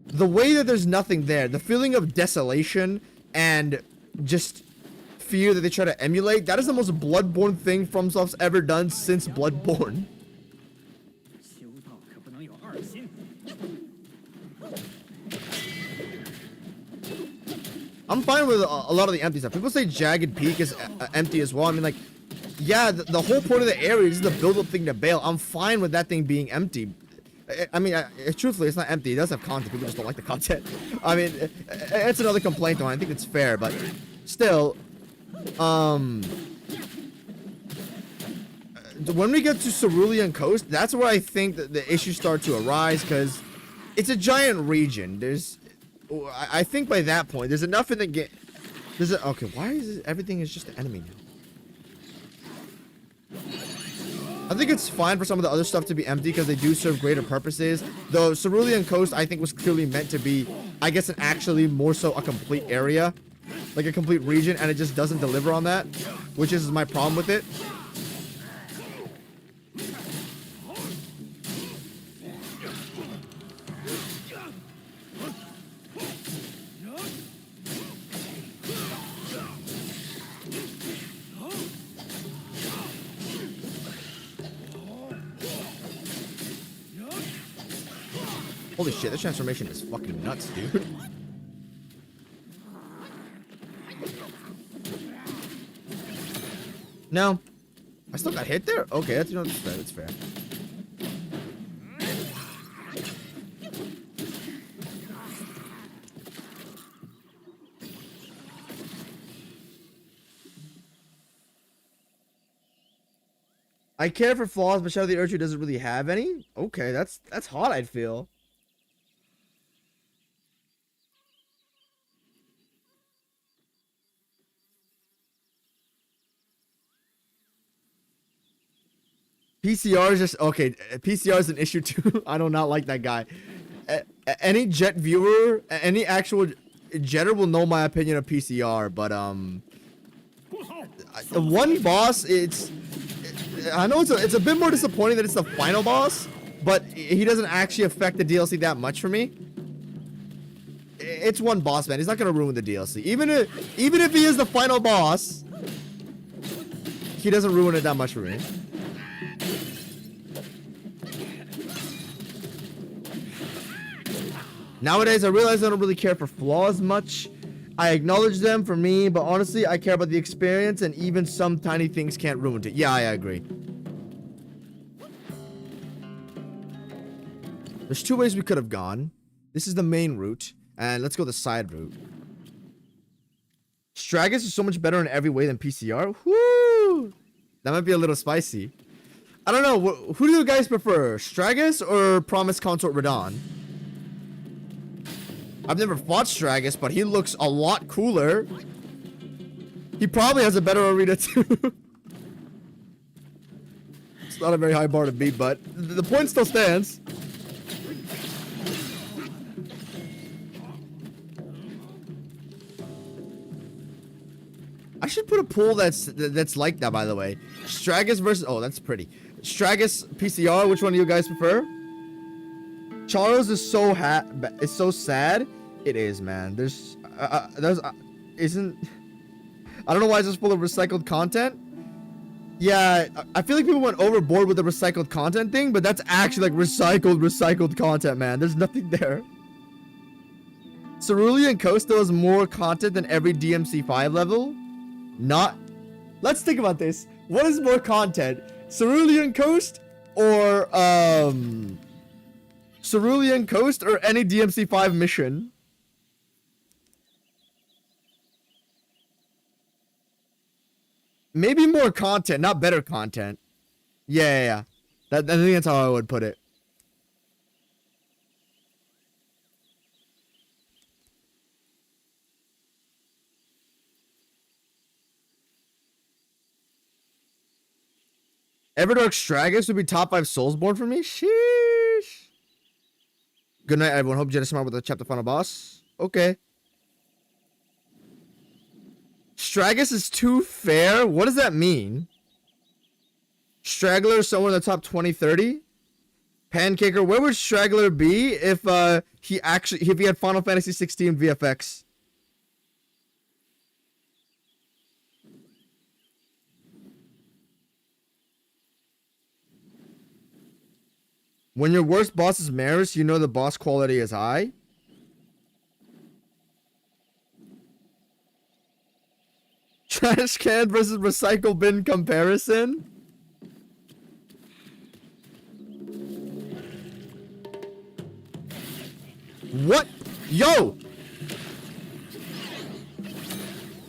Speaker 1: the way that there's nothing there, the feeling of desolation and just fear that they try to emulate, that is the most Bloodborne thing FromSoft's ever done since Bloodborne. I'm fine with a lot of the empty stuff. People say Jagged Peak is empty as well. I mean, like, yeah, the whole point of the area is the build-up thing to bail. I'm fine with that thing being empty. I mean, truthfully, it's not empty. It does have content. People just don't like the content. I mean, it's another complaint, though. I think it's fair, but still, when we get to Cerulean Coast, that's where I think that the issues start to arise, because it's a giant region. I think by that point, there's enough in the game. Okay, why is everything is just an enemy now? I think it's fine for some of the other stuff to be empty because they do serve greater purposes. Though Cerulean Coast, I think, was clearly meant to be, I guess, actually more so a complete area, like a complete region, and it just doesn't deliver on that, which is my problem with it. Holy shit, this transformation is fucking nuts, dude. No. I still got hit there? Okay, that's, you know, that's fair. I care for flaws, but Shadow of the Erdtree doesn't really have any? Okay, that's hot, I'd feel. PCR is just okay. PCR is an issue too. I do not like that guy. Any Jet viewer, any actual Jetter will know my opinion of PCR. But one boss, I know it's a bit more disappointing that it's the final boss, but he doesn't actually affect the DLC that much for me. It's one boss, man. He's not gonna ruin the DLC. Even if he is the final boss, he doesn't ruin it that much for me. Nowadays, I realize I don't really care for flaws much. I acknowledge them for me, but honestly, I care about the experience, and even some tiny things can't ruin it. Yeah, I agree. There's two ways we could have gone. This is the main route, and let's go the side route. Stragus is so much better in every way than PCR. Whoo! That might be a little spicy. I don't know. Who do you guys prefer, Stragus or Promised Consort Radon? I've never fought Stragus, but he looks a lot cooler. He probably has a better arena too. It's not a very high bar to beat, but the point still stands. I should put a pool that's like that, by the way. Stragus versus... Oh, that's pretty. Stragus PCR, which one do you guys prefer? Charles is so sad. It is, man. There's isn't... I don't know why it's just full of recycled content. Yeah, I feel like people went overboard with the recycled content thing, but that's actually like recycled content, man. There's nothing there. Cerulean Coast has more content than every DMC5 level. Not... Let's think about this. What is more content? Cerulean Coast or Cerulean Coast or any DMC5 mission? Maybe more content, not better content. Yeah. I think that's how I would put it. Everdark Stragus would be top 5 Soulsborne for me? Sheesh. Good night, everyone. Hope you had a smart with the chapter final boss. Okay. Stragus is too fair? What does that mean? Straggler somewhere in the top 20-30? Pancaker, where would Straggler be if he had Final Fantasy 16 VFX? When your worst boss is Maris, you know the boss quality is high. Trash can versus recycle bin comparison. What? Yo!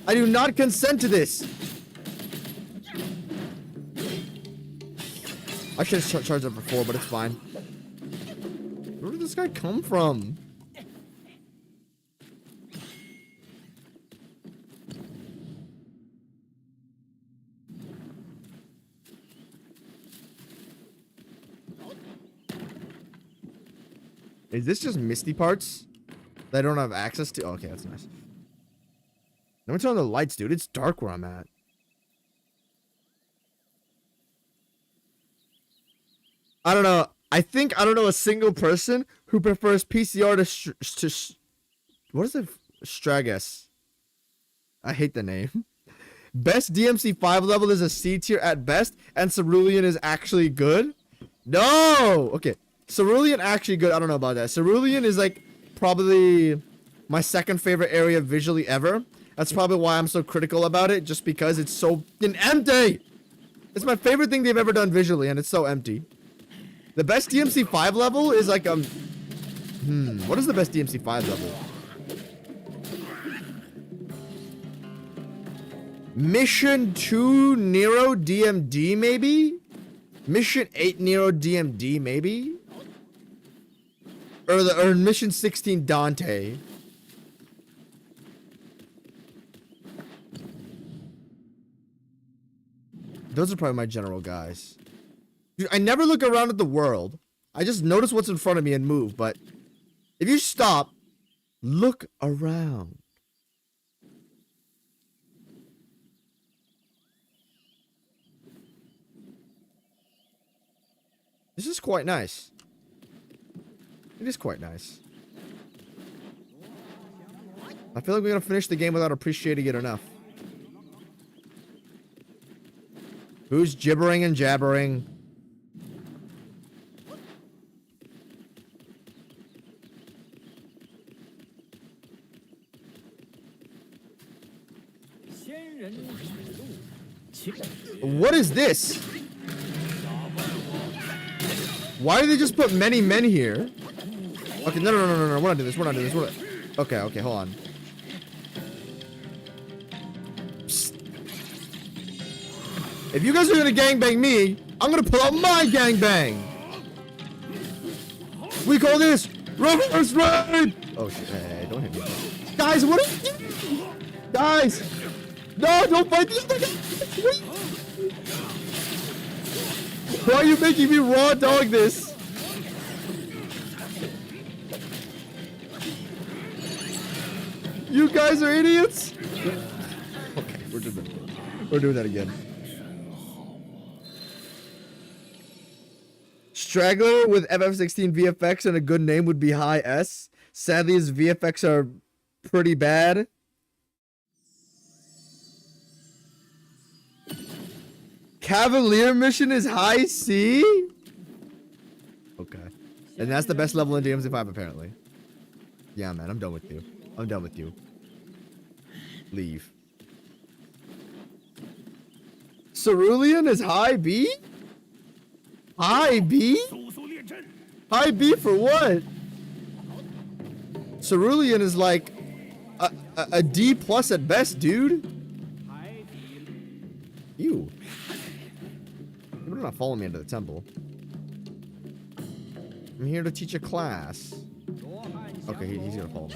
Speaker 1: I do not consent to this. I should have charged up before, but it's fine. Where did this guy come from? Is this just misty parts that I don't have access to? Oh, okay, that's nice. Let me turn on the lights, dude. It's dark where I'm at. I don't know. I don't know a single person who prefers PCR to what is it? Stragus. I hate the name. Best DMC 5 level is a C tier at best, and Cerulean is actually good. No! Okay. Cerulean actually good. I don't know about that. Cerulean is like probably my second favorite area visually ever. That's probably why I'm so critical about it, just because it's so empty. It's my favorite thing they've ever done visually, and it's so empty. The best DMC 5 level is like what is the best DMC 5 level? Mission 2 Nero DMD maybe? Mission 8 Nero DMD maybe? Or Mission 16 Dante. Those are probably my general guys. Dude, I never look around at the world. I just notice what's in front of me and move, but if you stop, look around. This is quite nice. It is quite nice. I feel like we're gonna finish the game without appreciating it enough. Who's gibbering and jabbering? What is this? Why do they just put many men here? Okay, no. We're not doing this. Okay, hold on. Psst. If you guys are gonna gangbang me, I'm gonna pull out my gangbang. We call this reverse rape. Oh shit! Hey, don't hit me, guys. What? Guys, No, don't fight the other guy. Why are you making me raw dog this? You guys are idiots. Okay, we're doing that again. Straggler with FF16 VFX and a good name would be high S. Sadly, his VFX are pretty bad. Cavalier mission is high C? Okay. And that's the best level in DMZ5 apparently. Yeah, man, I'm done with you. I'm done with you. Leave. Cerulean is high B? High B? High B for what? Cerulean is like a D plus at best, dude. Ew. You better not follow me into the temple. I'm here to teach a class. Okay, he's gonna follow me.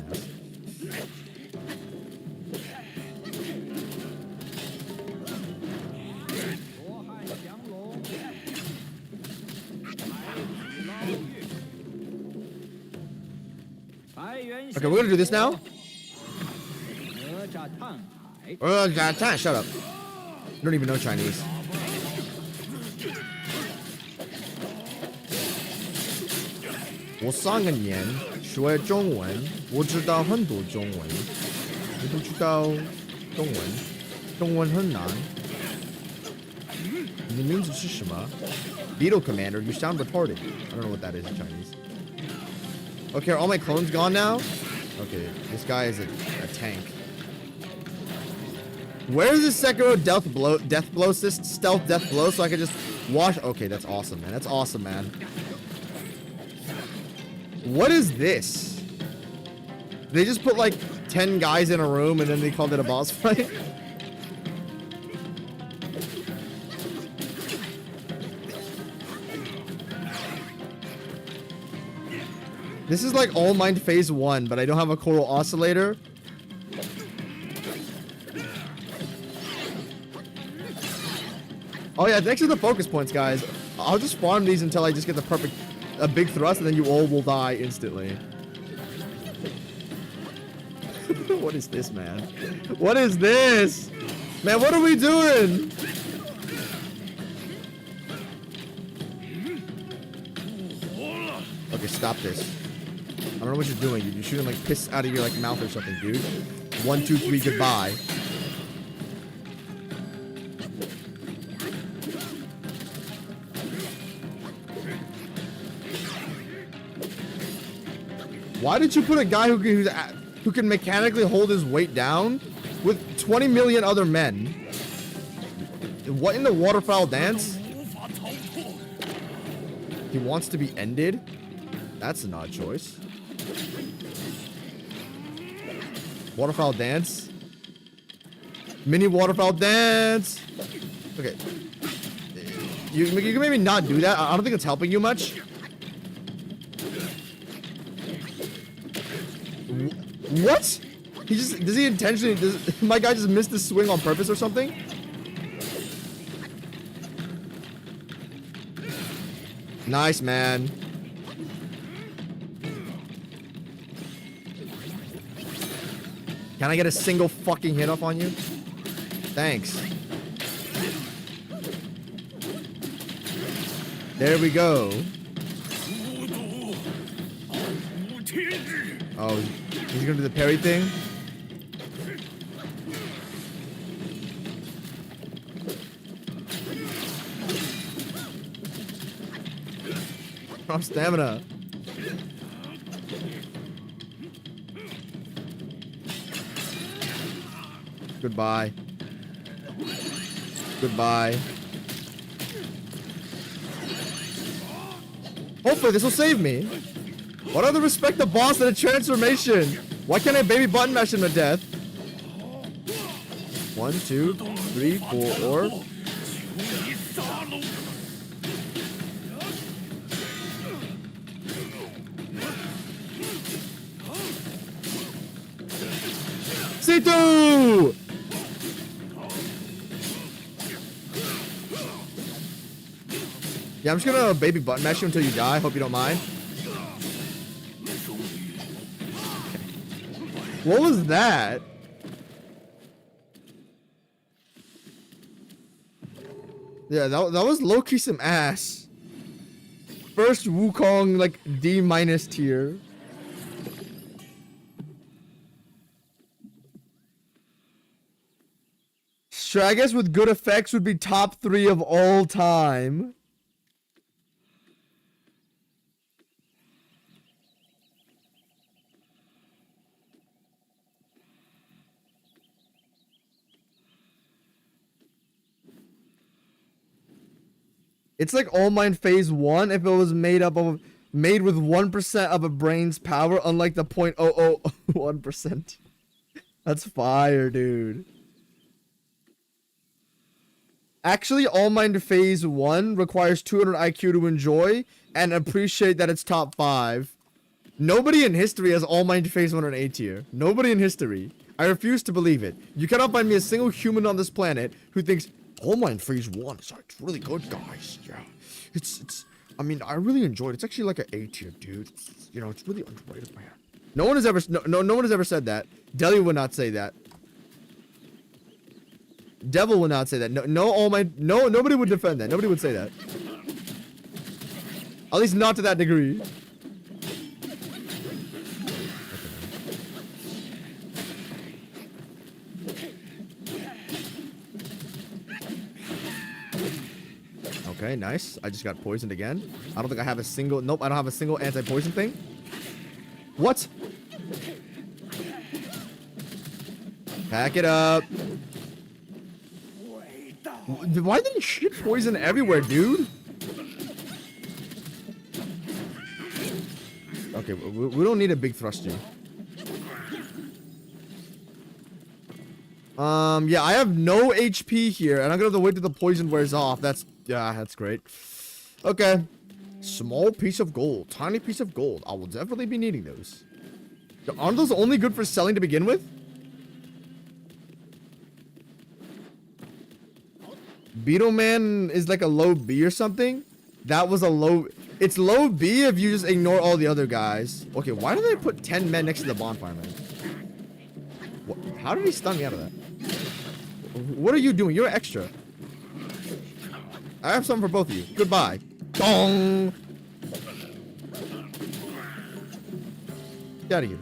Speaker 1: Okay, we're gonna do this now. Shut up. You don't even know Chinese. "我3个年学中文，我知道很多中文。你不知道中文，中文很难。你的名字是什么？ Beetle Commander, you sound retarded. I don't know what that is in Chinese. Okay, are all my clones gone now? Okay, this guy is a tank. Where is this Sekiro death blow stealth death blow so I can just wash? Okay, that's awesome, man. That's awesome, man. What is this? They just put like 10 guys in a room and then they called it a boss fight? This is like All Mind Phase 1, but I don't have a Coral Oscillator. Oh yeah, next to the focus points, guys. I'll just farm these until I just get the perfect, a big thrust, and then you all will die instantly. What is this, man? What is this? Man, what are we doing? Okay, stop this. I don't know what you're doing. You're shooting like piss out of your like mouth or something, dude. 1, 2, 3, goodbye. Why did you put a guy who can mechanically hold his weight down with 20 million other men? What in the waterfowl dance? He wants to be ended? That's an odd choice. Waterfowl dance? Mini waterfowl dance? Okay. You can maybe not do that. I don't think it's helping you much. What? Does he intentionally, my guy just missed the swing on purpose or something? Nice, man. Can I get a single fucking hit off on you? Thanks. There we go. Oh, he's gonna do the parry thing? Oh, stamina. Goodbye. Goodbye. Hopefully this will save me. What other respect the boss and a transformation? Why can't I baby button mash him to death? 1, 2, 3, 4, or... C2! Yeah, I'm just gonna baby button mash you until you die. Hope you don't mind. What was that? Yeah, that was low-key some ass. First Wukong, like, D- tier. Stragus with good effects would be top 3 of all time. It's like All Mind Phase 1 if it was made with 1% of a brain's power, unlike the 0.001%. That's fire, dude. Actually, All Mind Phase 1 requires 200 IQ to enjoy and appreciate that it's top 5. Nobody in history has All Mind Phase 1 on A tier. Nobody in history. I refuse to believe it. You cannot find me a single human on this planet who thinks All Mind Phase 1 is like really good, guys. Yeah. It's I mean, I really enjoyed it. It's actually like an A tier, dude. You know, it's really underrated, man. No one has ever no one has ever said that. Deli would not say that. Devil would not say that. Nobody would defend that. Nobody would say that. At least not to that degree. Okay, nice. I just got poisoned again. I don't think I have a single... Nope, I don't have a single anti-poison thing. What? Pack it up. Why didn't shit poison everywhere, dude? Okay, we don't need a big thruster. Yeah, I have no HP here, and I'm gonna have to wait till the poison wears off. That's great. Okay. Small piece of gold. Tiny piece of gold. I will definitely be needing those. Aren't those only good for selling to begin with? Beetleman is like a low B or something? That was a low... It's low B if you just ignore all the other guys. Okay, why do they put 10 men next to the bonfire, man? What? How did he stun me out of that? What are you doing? You're extra. I have something for both of you. Goodbye. Dong! Get out of here.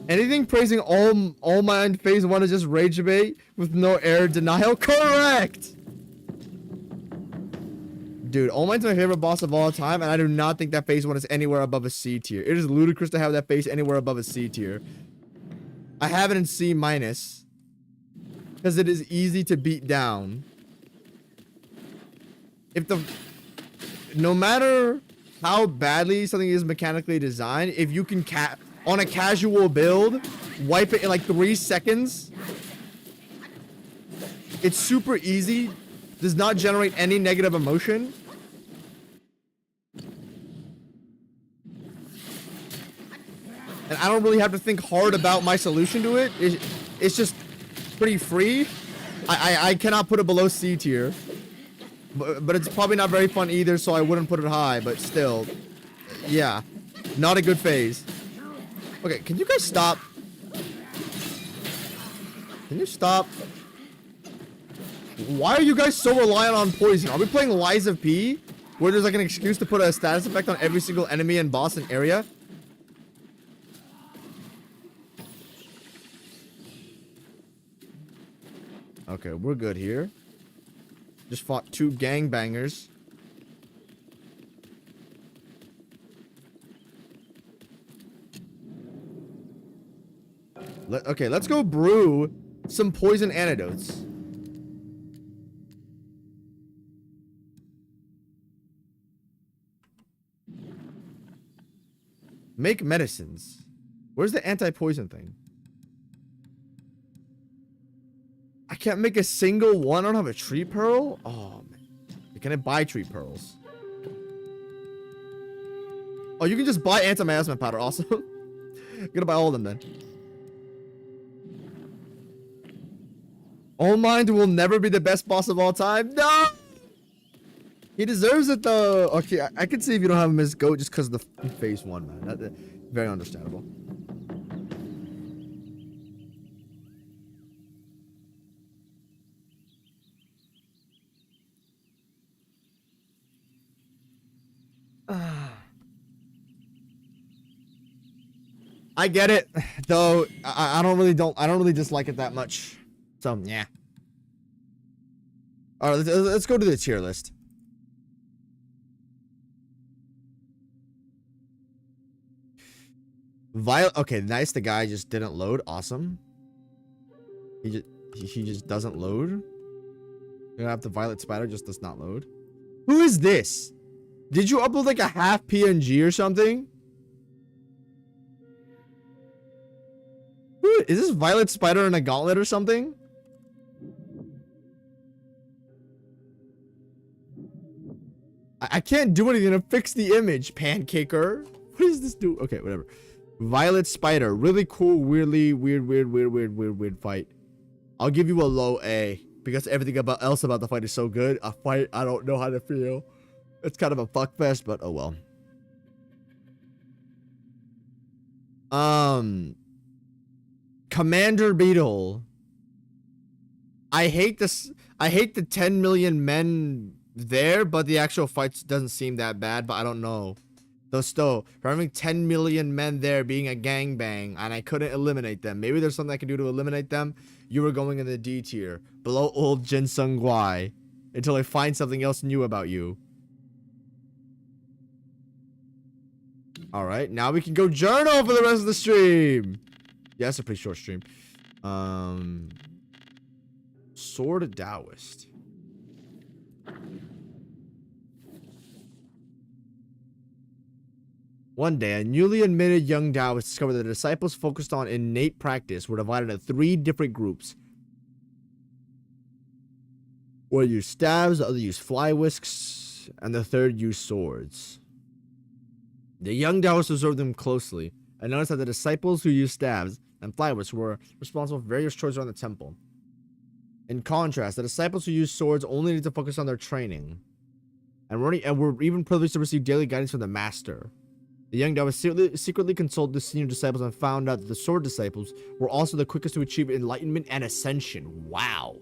Speaker 1: Anything praising all Mind Phase 1 is just rage bait with no air denial? Correct! Dude, All Might's my favorite boss of all time, and I do not think that Phase 1 is anywhere above a C tier. It is ludicrous to have that face anywhere above a C tier. I have it in C-, because it is easy to beat down. No matter how badly something is mechanically designed, if you can on a casual build, wipe it in like 3 seconds, it's super easy, does not generate any negative emotion. And I don't really have to think hard about my solution to it. It's just pretty free. I cannot put it below C tier. But it's probably not very fun either, so I wouldn't put it high, but still. Yeah. Not a good phase. Okay, can you guys stop? Can you stop? Why are you guys so reliant on poison? Are we playing Lies of P? Where there's like an excuse to put a status effect on every single enemy and boss and area? Okay, we're good here. Just fought 2 gangbangers. Okay, let's go brew some poison antidotes. Make medicines. Where's the anti-poison thing? I can't make a single one. I don't have a tree pearl. Oh, man. Can I buy tree pearls? Oh, you can just buy anti-miasma powder also. I'm gonna buy all of them then. All Mind will never be the best boss of all time. No! He deserves it though. Okay, I can see if you don't have him as GOAT just because of the phase 1, man. Very understandable. I get it, though. I don't really dislike it that much. So yeah. All right, let's go to the tier list. Violet. Okay, nice. The guy just didn't load. Awesome. He just doesn't load. You're gonna have the Violet Spider just does not load. Who is this? Did you upload like a half PNG or something? Is this Violet Spider in a gauntlet or something? I can't do anything to fix the image, Pancaker. What does this do? Okay, whatever. Violet Spider. Really cool, weird fight. I'll give you a low A because everything else about the fight is so good. A fight I don't know how to feel. It's kind of a fuckfest, but oh well. Commander Beetle. I hate this. I hate the 10 million men there, but the actual fight doesn't seem that bad, but I don't know. Though still, for having 10 million men there being a gangbang, and I couldn't eliminate them. Maybe there's something I can do to eliminate them. You were going in the D tier, below old Jin Sung Guai, until I find something else new about you. Alright, now we can go journal for the rest of the stream. Yeah, it's a pretty short stream. Sword Taoist. One day, a newly admitted young Taoist discovered that the disciples focused on innate practice were divided into 3 different groups. One used stabs, the other used fly whisks, and the third used swords. The young Taoist observed them closely and noticed that the disciples who used stabs and fly whisks were responsible for various chores around the temple. In contrast, the disciples who used swords only needed to focus on their training and were even privileged to receive daily guidance from the master. The young Taoist secretly consulted the senior disciples and found out that the sword disciples were also the quickest to achieve enlightenment and ascension. Wow.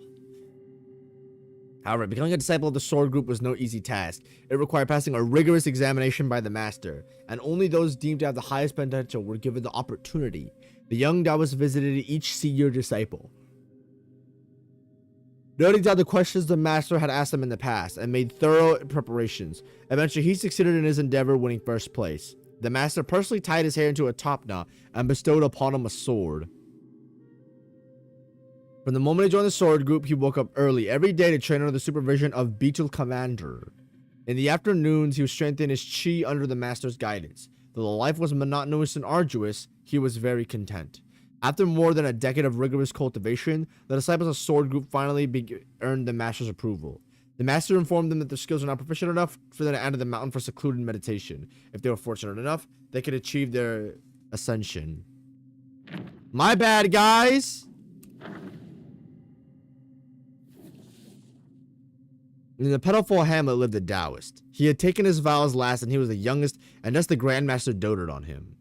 Speaker 1: However, becoming a disciple of the sword group was no easy task. It required passing a rigorous examination by the master, and only those deemed to have the highest potential were given the opportunity. The young Taoist visited each senior disciple, noting down the questions the master had asked him in the past, and made thorough preparations. Eventually, he succeeded in his endeavor, winning first place. The master personally tied his hair into a top knot and bestowed upon him a sword. From the moment he joined the sword group, he woke up early every day to train under the supervision of Beetle Commander. In the afternoons, he was strengthening his chi under the master's guidance. Though the life was monotonous and arduous, he was very content. After more than a decade of rigorous cultivation, the disciples of sword group finally earned the master's approval. The master informed them that their skills were not proficient enough for them to enter the mountain for secluded meditation. If they were fortunate enough, they could achieve their ascension. My bad, guys! In the petalful hamlet lived a Taoist. He had taken his vows last and he was the youngest, and thus the Grandmaster doted on him.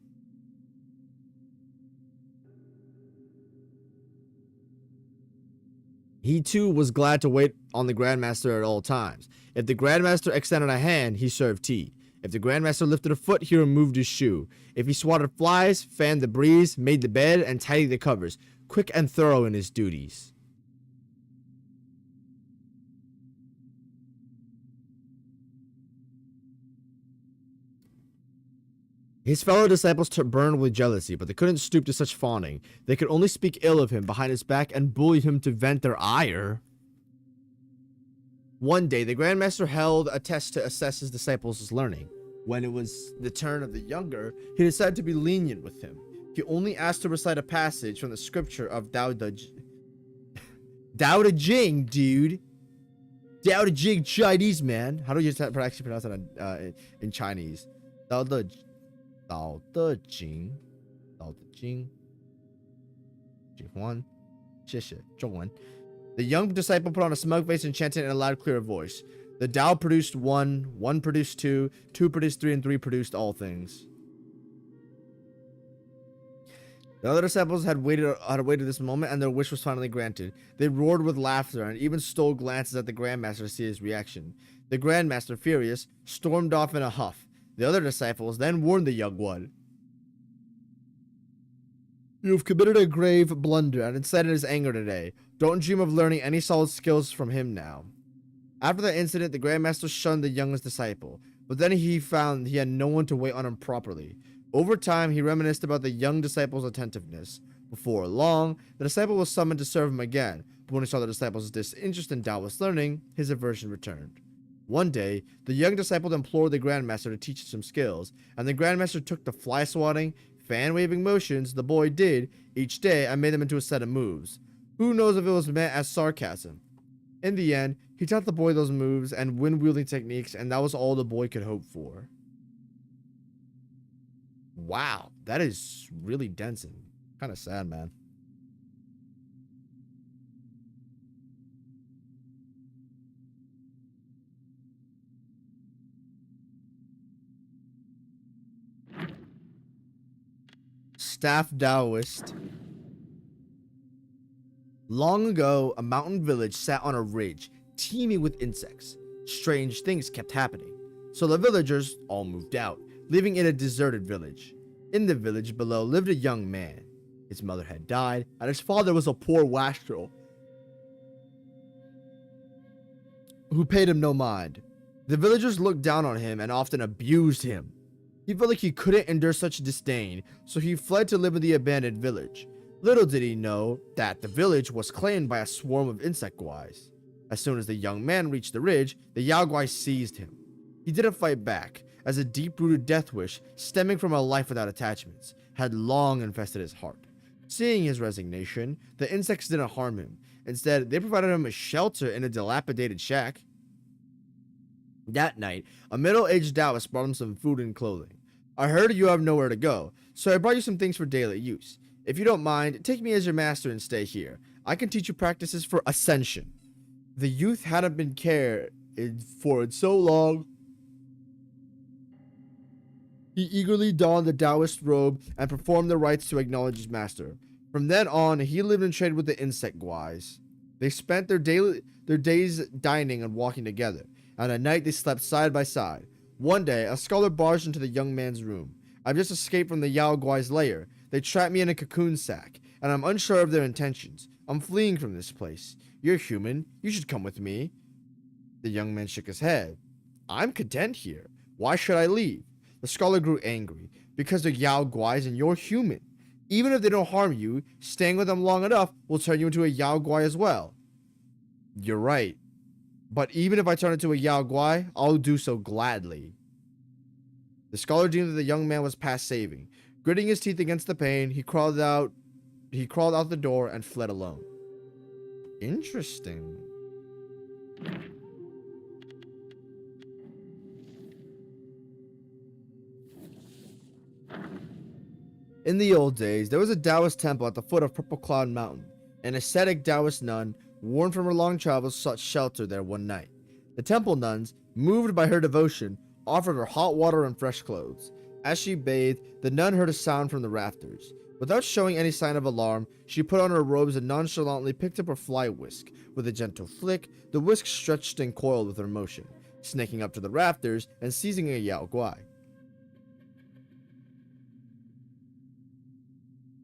Speaker 1: He too was glad to wait on the Grandmaster at all times. If the Grandmaster extended a hand, he served tea. If the Grandmaster lifted a foot, he removed his shoe. If he swatted flies, fanned the breeze, made the bed, and tidied the covers, quick and thorough in his duties. His fellow disciples burned with jealousy, but they couldn't stoop to such fawning. They could only speak ill of him behind his back and bully him to vent their ire. One day, the Grandmaster held a test to assess his disciples' learning. When it was the turn of the younger, he decided to be lenient with him. He only asked to recite a passage from the scripture of Tao Te Ching, dude. Tao Te Ching Chinese, man. How do you actually pronounce that in Chinese? Tao Te Ching. Tao Te Ching. 喜欢. 谢谢. 中文. The young disciple put on a smug face and chanted in a loud, clear voice. The Tao produced one, one produced two, two produced three, and three produced all things. The other disciples had waited this moment, and their wish was finally granted. They roared with laughter and even stole glances at the Grandmaster to see his reaction. The Grandmaster, furious, stormed off in a huff. The other disciples then warned the young one. You have committed a grave blunder and incited his anger today. Don't dream of learning any solid skills from him now. After the incident, the Grandmaster shunned the youngest disciple, but then he found he had no one to wait on him properly. Over time, he reminisced about the young disciple's attentiveness. Before long, the disciple was summoned to serve him again, but when he saw the disciple's disinterest in Taoist learning, his aversion returned. One day, the young disciple implored the Grandmaster to teach him some skills, and the Grandmaster took the fly-swatting, fan-waving motions the boy did each day and made them into a set of moves. Who knows if it was meant as sarcasm? In the end, he taught the boy those moves and wind-wielding techniques, and that was all the boy could hope for. Wow, that is really dense and kind of sad, man. Staff Taoist. Long ago, a mountain village sat on a ridge, teeming with insects. Strange things kept happening, so the villagers all moved out, leaving it a deserted village. In the village below lived a young man. His mother had died, and his father was a poor wastrel who paid him no mind. The villagers looked down on him and often abused him. He felt like he couldn't endure such disdain, so he fled to live in the abandoned village. Little did he know that the village was claimed by a swarm of insect guais. As soon as the young man reached the ridge, the Yao Guai seized him. He didn't fight back, as a deep-rooted death wish, stemming from a life without attachments, had long infested his heart. Seeing his resignation, the insects didn't harm him. Instead, they provided him a shelter in a dilapidated shack. That night, a middle-aged Taoist brought him some food and clothing. I heard you have nowhere to go, so I brought you some things for daily use. If you don't mind, take me as your master and stay here. I can teach you practices for ascension. The youth hadn't been cared for in so long. He eagerly donned the Taoist robe and performed the rites to acknowledge his master. From then on, he lived and traded with the insect guais. They spent their days dining and walking together, and at night they slept side by side. One day, a scholar barged into the young man's room. I've just escaped from the Yao Guai's lair. They trapped me in a cocoon sack, and I'm unsure of their intentions. I'm fleeing from this place. You're human. You should come with me. The young man shook his head. I'm content here. Why should I leave? The scholar grew angry. Because they're Yao Guais and you're human. Even if they don't harm you, staying with them long enough will turn you into a Yao Guai as well. You're right. But even if I turn into a Yao Guai, I'll do so gladly. The scholar deemed that the young man was past saving. Gritting his teeth against the pain, he crawled out the door and fled alone. Interesting. In the old days, there was a Taoist temple at the foot of Purple Cloud Mountain. An ascetic Taoist nun, worn from her long travels, sought shelter there one night. The temple nuns, moved by her devotion, offered her hot water and fresh clothes. As she bathed, the nun heard a sound from the rafters. Without showing any sign of alarm, she put on her robes and nonchalantly picked up her fly whisk. With a gentle flick, the whisk stretched and coiled with her motion, snaking up to the rafters and seizing a Yao Guai.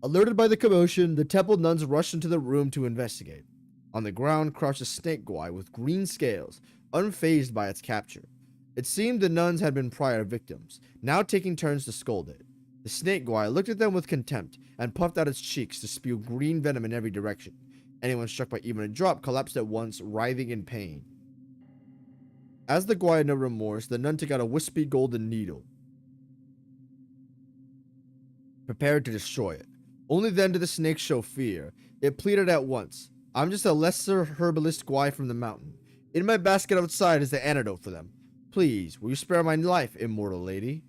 Speaker 1: Alerted by the commotion, the temple nuns rushed into the room to investigate. On the ground crouched a snake guai with green scales, unfazed by its capture. It seemed the nuns had been prior victims, now taking turns to scold it. The snake guai looked at them with contempt and puffed out its cheeks to spew green venom in every direction. Anyone struck by even a drop collapsed at once, writhing in pain. As the guai had no remorse, the nun took out a wispy golden needle, prepared to destroy it. Only then did the snake show fear. It pleaded at once. I'm just a lesser herbalist guai from the mountain. In my basket outside is the antidote for them. Please, will you spare my life, immortal lady?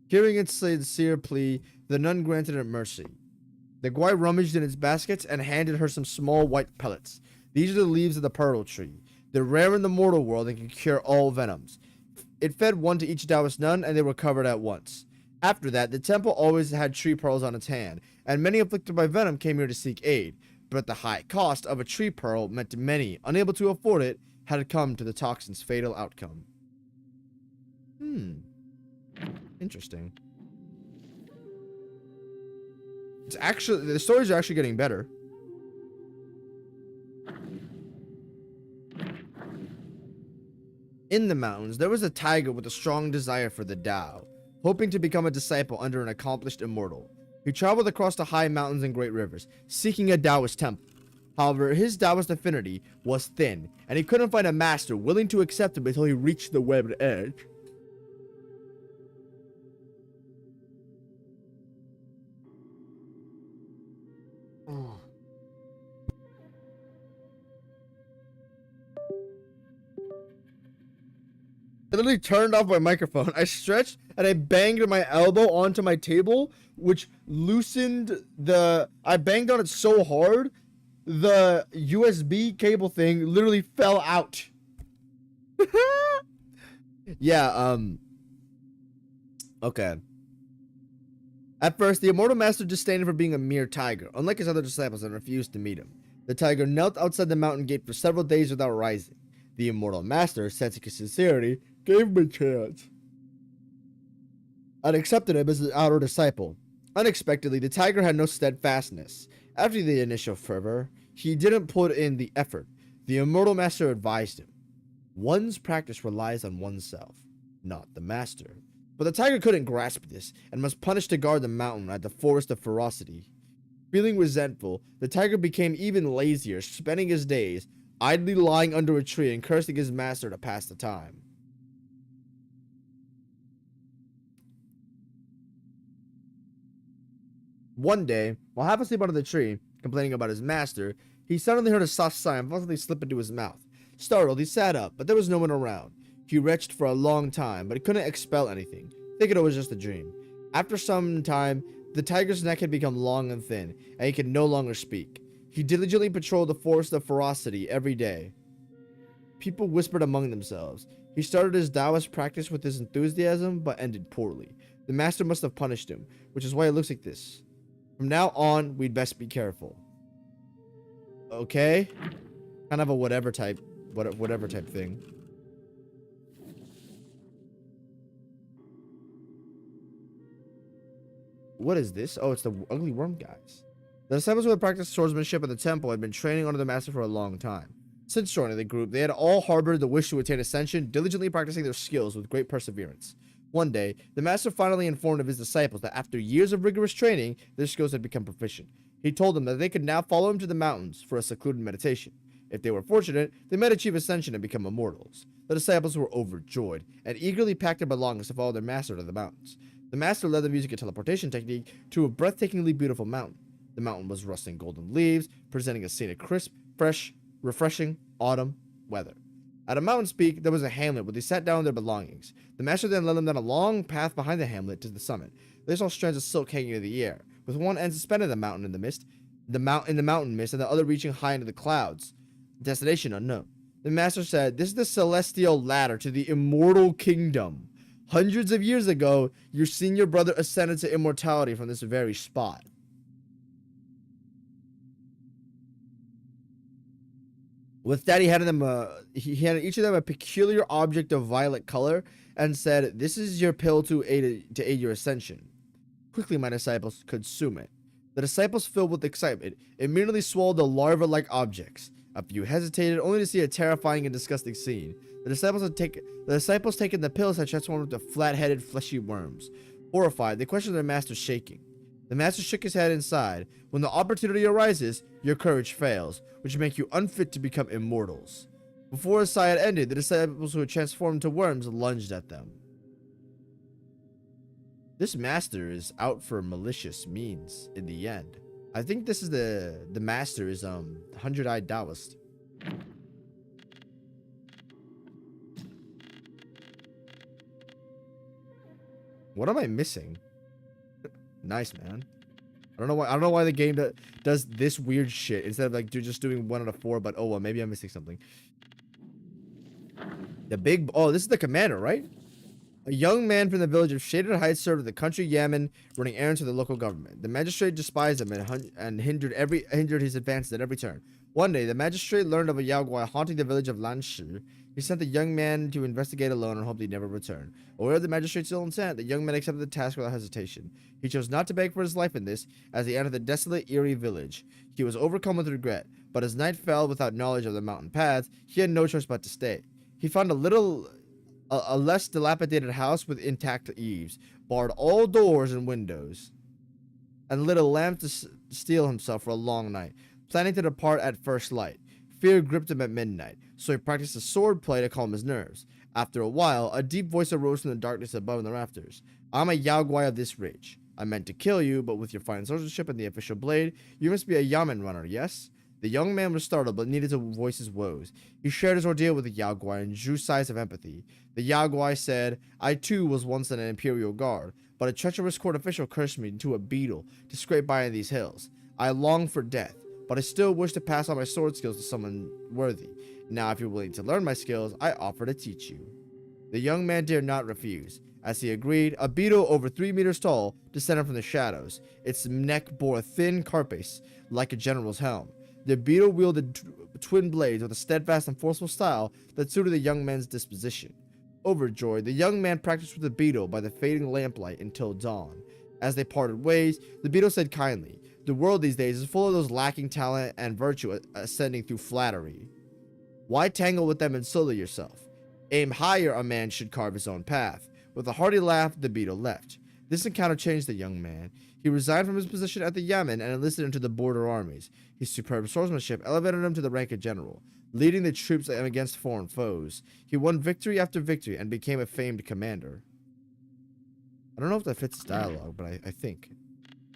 Speaker 1: Hearing its sincere plea, the nun granted it mercy. The guai rummaged in its baskets and handed her some small white pellets. These are the leaves of the pearl tree. They're rare in the mortal world and can cure all venoms. It fed one to each Taoist nun, and they were covered at once. After that, the temple always had tree pearls on its hand, and many afflicted by venom came here to seek aid. But the high cost of a tree pearl meant many, unable to afford it, had come to the toxin's fatal outcome. Interesting. The stories are actually getting better. In the mountains, there was a tiger with a strong desire for the Tao, hoping to become a disciple under an accomplished immortal. He traveled across the high mountains and great rivers, seeking a Taoist temple. However, his Taoist affinity was thin, and he couldn't find a master willing to accept him until he reached the webbed edge. I literally turned off my microphone. I stretched and I banged my elbow onto my table, which loosened the... I banged on it so hard, the USB cable thing literally fell out. Yeah, okay. At first, the Immortal Master disdained him for being a mere tiger, unlike his other disciples, and refused to meet him. The tiger knelt outside the mountain gate for several days without rising. The Immortal Master, sensing his sincerity, gave him a chance and accepted him as an outer disciple. Unexpectedly, the tiger had no steadfastness. After the initial fervor, he didn't put in the effort. The Immortal Master advised him. One's practice relies on oneself, not the master. But the tiger couldn't grasp this, and must punish to guard the mountain at the Forest of Ferocity. Feeling resentful, the tiger became even lazier, spending his days idly lying under a tree and cursing his master to pass the time. One day, while half asleep under the tree, complaining about his master, he suddenly heard a soft sigh and violently slip into his mouth. Startled, he sat up, but there was no one around. He retched for a long time, but he couldn't expel anything, thinking it was just a dream. After some time, the tiger's neck had become long and thin, and he could no longer speak. He diligently patrolled the Forest of Ferocity every day. People whispered among themselves. He started his Taoist practice with his enthusiasm, but ended poorly. The master must have punished him, which is why it looks like this. From now on, we'd best be careful. Okay? Kind of a whatever type thing. What is this? Oh, it's the ugly worm guys. The disciples who had practiced swordsmanship at the temple had been training under the master for a long time. Since joining the group, they had all harbored the wish to attain ascension, diligently practicing their skills with great perseverance. One day, the master finally informed of his disciples that after years of rigorous training, their skills had become proficient. He told them that they could now follow him to the mountains for a secluded meditation. If they were fortunate, they might achieve ascension and become immortals. The disciples were overjoyed, and eagerly packed their belongings to follow their master to the mountains. The master led them using a teleportation technique to a breathtakingly beautiful mountain. The mountain was rustling golden leaves, presenting a scene of crisp, fresh, refreshing autumn weather. At a mountain's peak, there was a hamlet where they sat down with their belongings. The master then led them down a long path behind the hamlet to the summit. They saw strands of silk hanging in the air, with one end suspended in the mountain in the mist, in the mountain mist, and the other reaching high into the clouds. Destination unknown. The master said, "This is the celestial ladder to the immortal kingdom. Hundreds of years ago, your senior brother ascended to immortality from this very spot." With that, he handed each of them a peculiar object of violet color and said, "This is your pill to aid your ascension." Quickly, my disciples consume it. The disciples, filled with excitement, immediately swallowed the larva-like objects. A few hesitated, only to see a terrifying and disgusting scene. The disciples taking the pills had transformed into flat-headed, fleshy worms. Horrified, they questioned their master, shaking. The master shook his head and sighed. "When the opportunity arises, your courage fails, which make you unfit to become immortals." Before his sigh had ended, the disciples who had transformed into worms lunged at them. This master is out for malicious means in the end. I think this is the master is 100-eyed Taoist. What am I missing? Nice, man. I don't know why the game does this weird shit instead of like just doing 1 out of 4, but oh well, maybe I'm missing something. Oh, this is the commander, right? A young man from the village of Shaded Heights served the country yamen, running errands for the local government. The magistrate despised him and hindered his advances at every turn. One day, the magistrate learned of a Yao Guai haunting the village of Lanshi. He sent the young man to investigate alone and hoped he'd never return. Aware of the magistrate's ill intent, the young man accepted the task without hesitation. He chose not to beg for his life in this, as he entered the desolate, eerie village. He was overcome with regret, but as night fell without knowledge of the mountain paths, he had no choice but to stay. He found a less dilapidated house with intact eaves, barred all doors and windows, and lit a lamp to steel himself for a long night, planning to depart at first light. Fear gripped him at midnight, so he practiced a sword play to calm his nerves. After a while, a deep voice arose from the darkness above in the rafters. I'm a Yao Guai of this ridge. I meant to kill you, but with your fine swordsmanship and the official blade, you must be a yamen runner, yes? The young man was startled, but needed to voice his woes. He shared his ordeal with the Yao Guai and drew sighs of empathy. The Yao Guai said, I too was once an imperial guard, but a treacherous court official cursed me into a beetle to scrape by in these hills. I long for death, but I still wish to pass on my sword skills to someone worthy. Now, if you're willing to learn my skills, I offer to teach you. The young man dared not refuse. As he agreed, a beetle over 3 meters tall descended from the shadows. Its neck bore a thin carapace, like a general's helm. The beetle wielded twin blades with a steadfast and forceful style that suited the young man's disposition. Overjoyed, the young man practiced with the beetle by the fading lamplight until dawn. As they parted ways, the beetle said kindly, the world these days is full of those lacking talent and virtue ascending through flattery. Why tangle with them and sully yourself? Aim higher, a man should carve his own path. With a hearty laugh, the beetle left. This encounter changed the young man. He resigned from his position at the Yamen and enlisted into the border armies. His superb swordsmanship elevated him to the rank of general, leading the troops against foreign foes. He won victory after victory and became a famed commander. I don't know if that fits his dialogue, but I think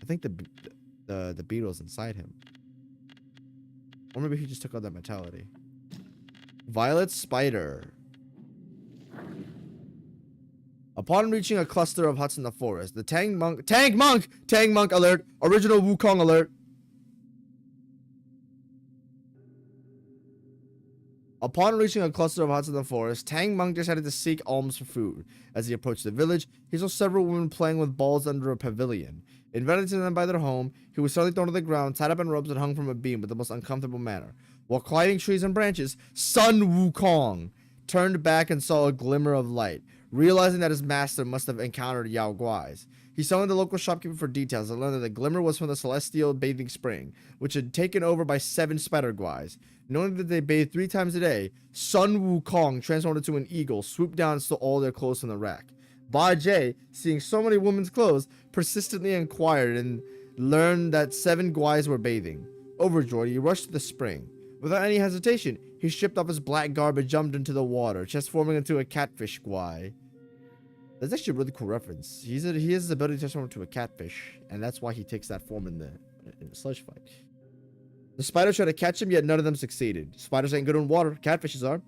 Speaker 1: the beetle's inside him. Or maybe he just took on that mentality. Violet Spider. Upon reaching a cluster of huts in the forest, the Tang Monk alert, original Wukong alert. Upon reaching a cluster of huts in the forest, Tang Monk decided to seek alms for food. As he approached the village, he saw several women playing with balls under a pavilion. Invited to them by their home, he was suddenly thrown to the ground, tied up in ropes and hung from a beam with the most uncomfortable manner. While climbing trees and branches, Sun Wukong turned back and saw a glimmer of light. Realizing that his master must have encountered Yao Guais, he summoned the local shopkeeper for details and learned that the glimmer was from the celestial bathing spring, which had taken over by 7 spider guais. Knowing that they bathed 3 times a day, Sun Wukong transformed into an eagle, swooped down and stole all their clothes from the rack. Ba Jie, seeing so many women's clothes, persistently inquired and learned that 7 guais were bathing. Overjoyed, he rushed to the spring. Without any hesitation, he stripped off his black garb and jumped into the water, transforming into a catfish guai. That's actually a really cool reference. He has the ability to transform into a catfish, and that's why he takes that form in the sludge fight. The spiders tried to catch him, yet none of them succeeded. Spiders ain't good in water. Catfishes are.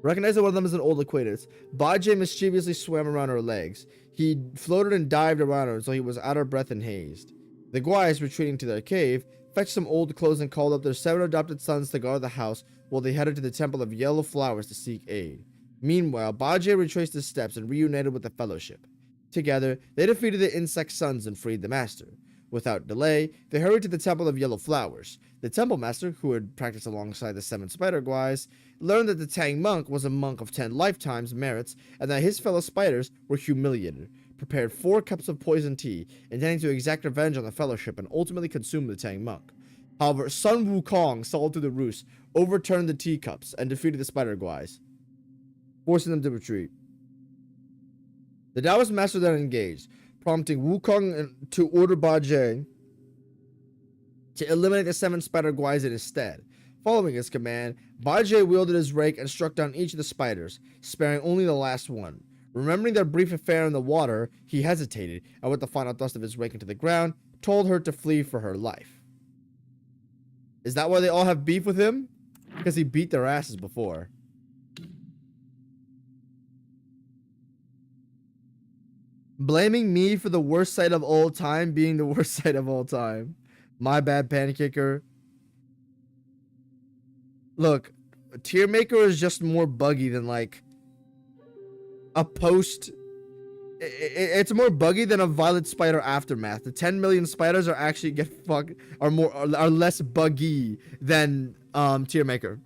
Speaker 1: Recognizing one of them as an old acquaintance, Bajie mischievously swam around her legs. He floated and dived around her until he was out of breath and hazed. The guais, retreating to their cave, fetched some old clothes and called up their 7 adopted sons to guard the house while they headed to the Temple of Yellow Flowers to seek aid. Meanwhile, Bajie retraced his steps and reunited with the Fellowship. Together, they defeated the insect sons and freed the master. Without delay, they hurried to the Temple of Yellow Flowers. The temple master, who had practiced alongside the 7 spider guais, learned that the Tang monk was a monk of 10 lifetimes merits and that his fellow spiders were humiliated, prepared 4 cups of poison tea, intending to exact revenge on the Fellowship and ultimately consume the Tang monk. However, Sun Wukong saw through the ruse, overturned the teacups, and defeated the spider guais, forcing them to retreat. The Taoist master then engaged, prompting Wukong to order Bajie to eliminate the 7 spider guais in his stead. Following his command, Bajie wielded his rake and struck down each of the spiders, sparing only the last one. Remembering their brief affair in the water, he hesitated, and with the final thrust of his rake into the ground, told her to flee for her life. Is that why they all have beef with him? Because he beat their asses before. Blaming me for the worst sight of all time being the worst sight of all time. My bad, Pancaker. Look, Tier Maker is just more buggy than like a post. It's more buggy than a Violet Spider Aftermath. The 10 million spiders are actually are less buggy than Tier Maker.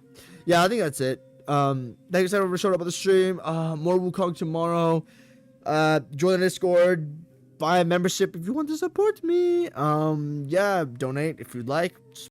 Speaker 1: Yeah, I think that's it. Thanks everyone for showing up on the stream. More Wukong tomorrow. Join the Discord. Buy a membership if you want to support me. Yeah, donate if you'd like.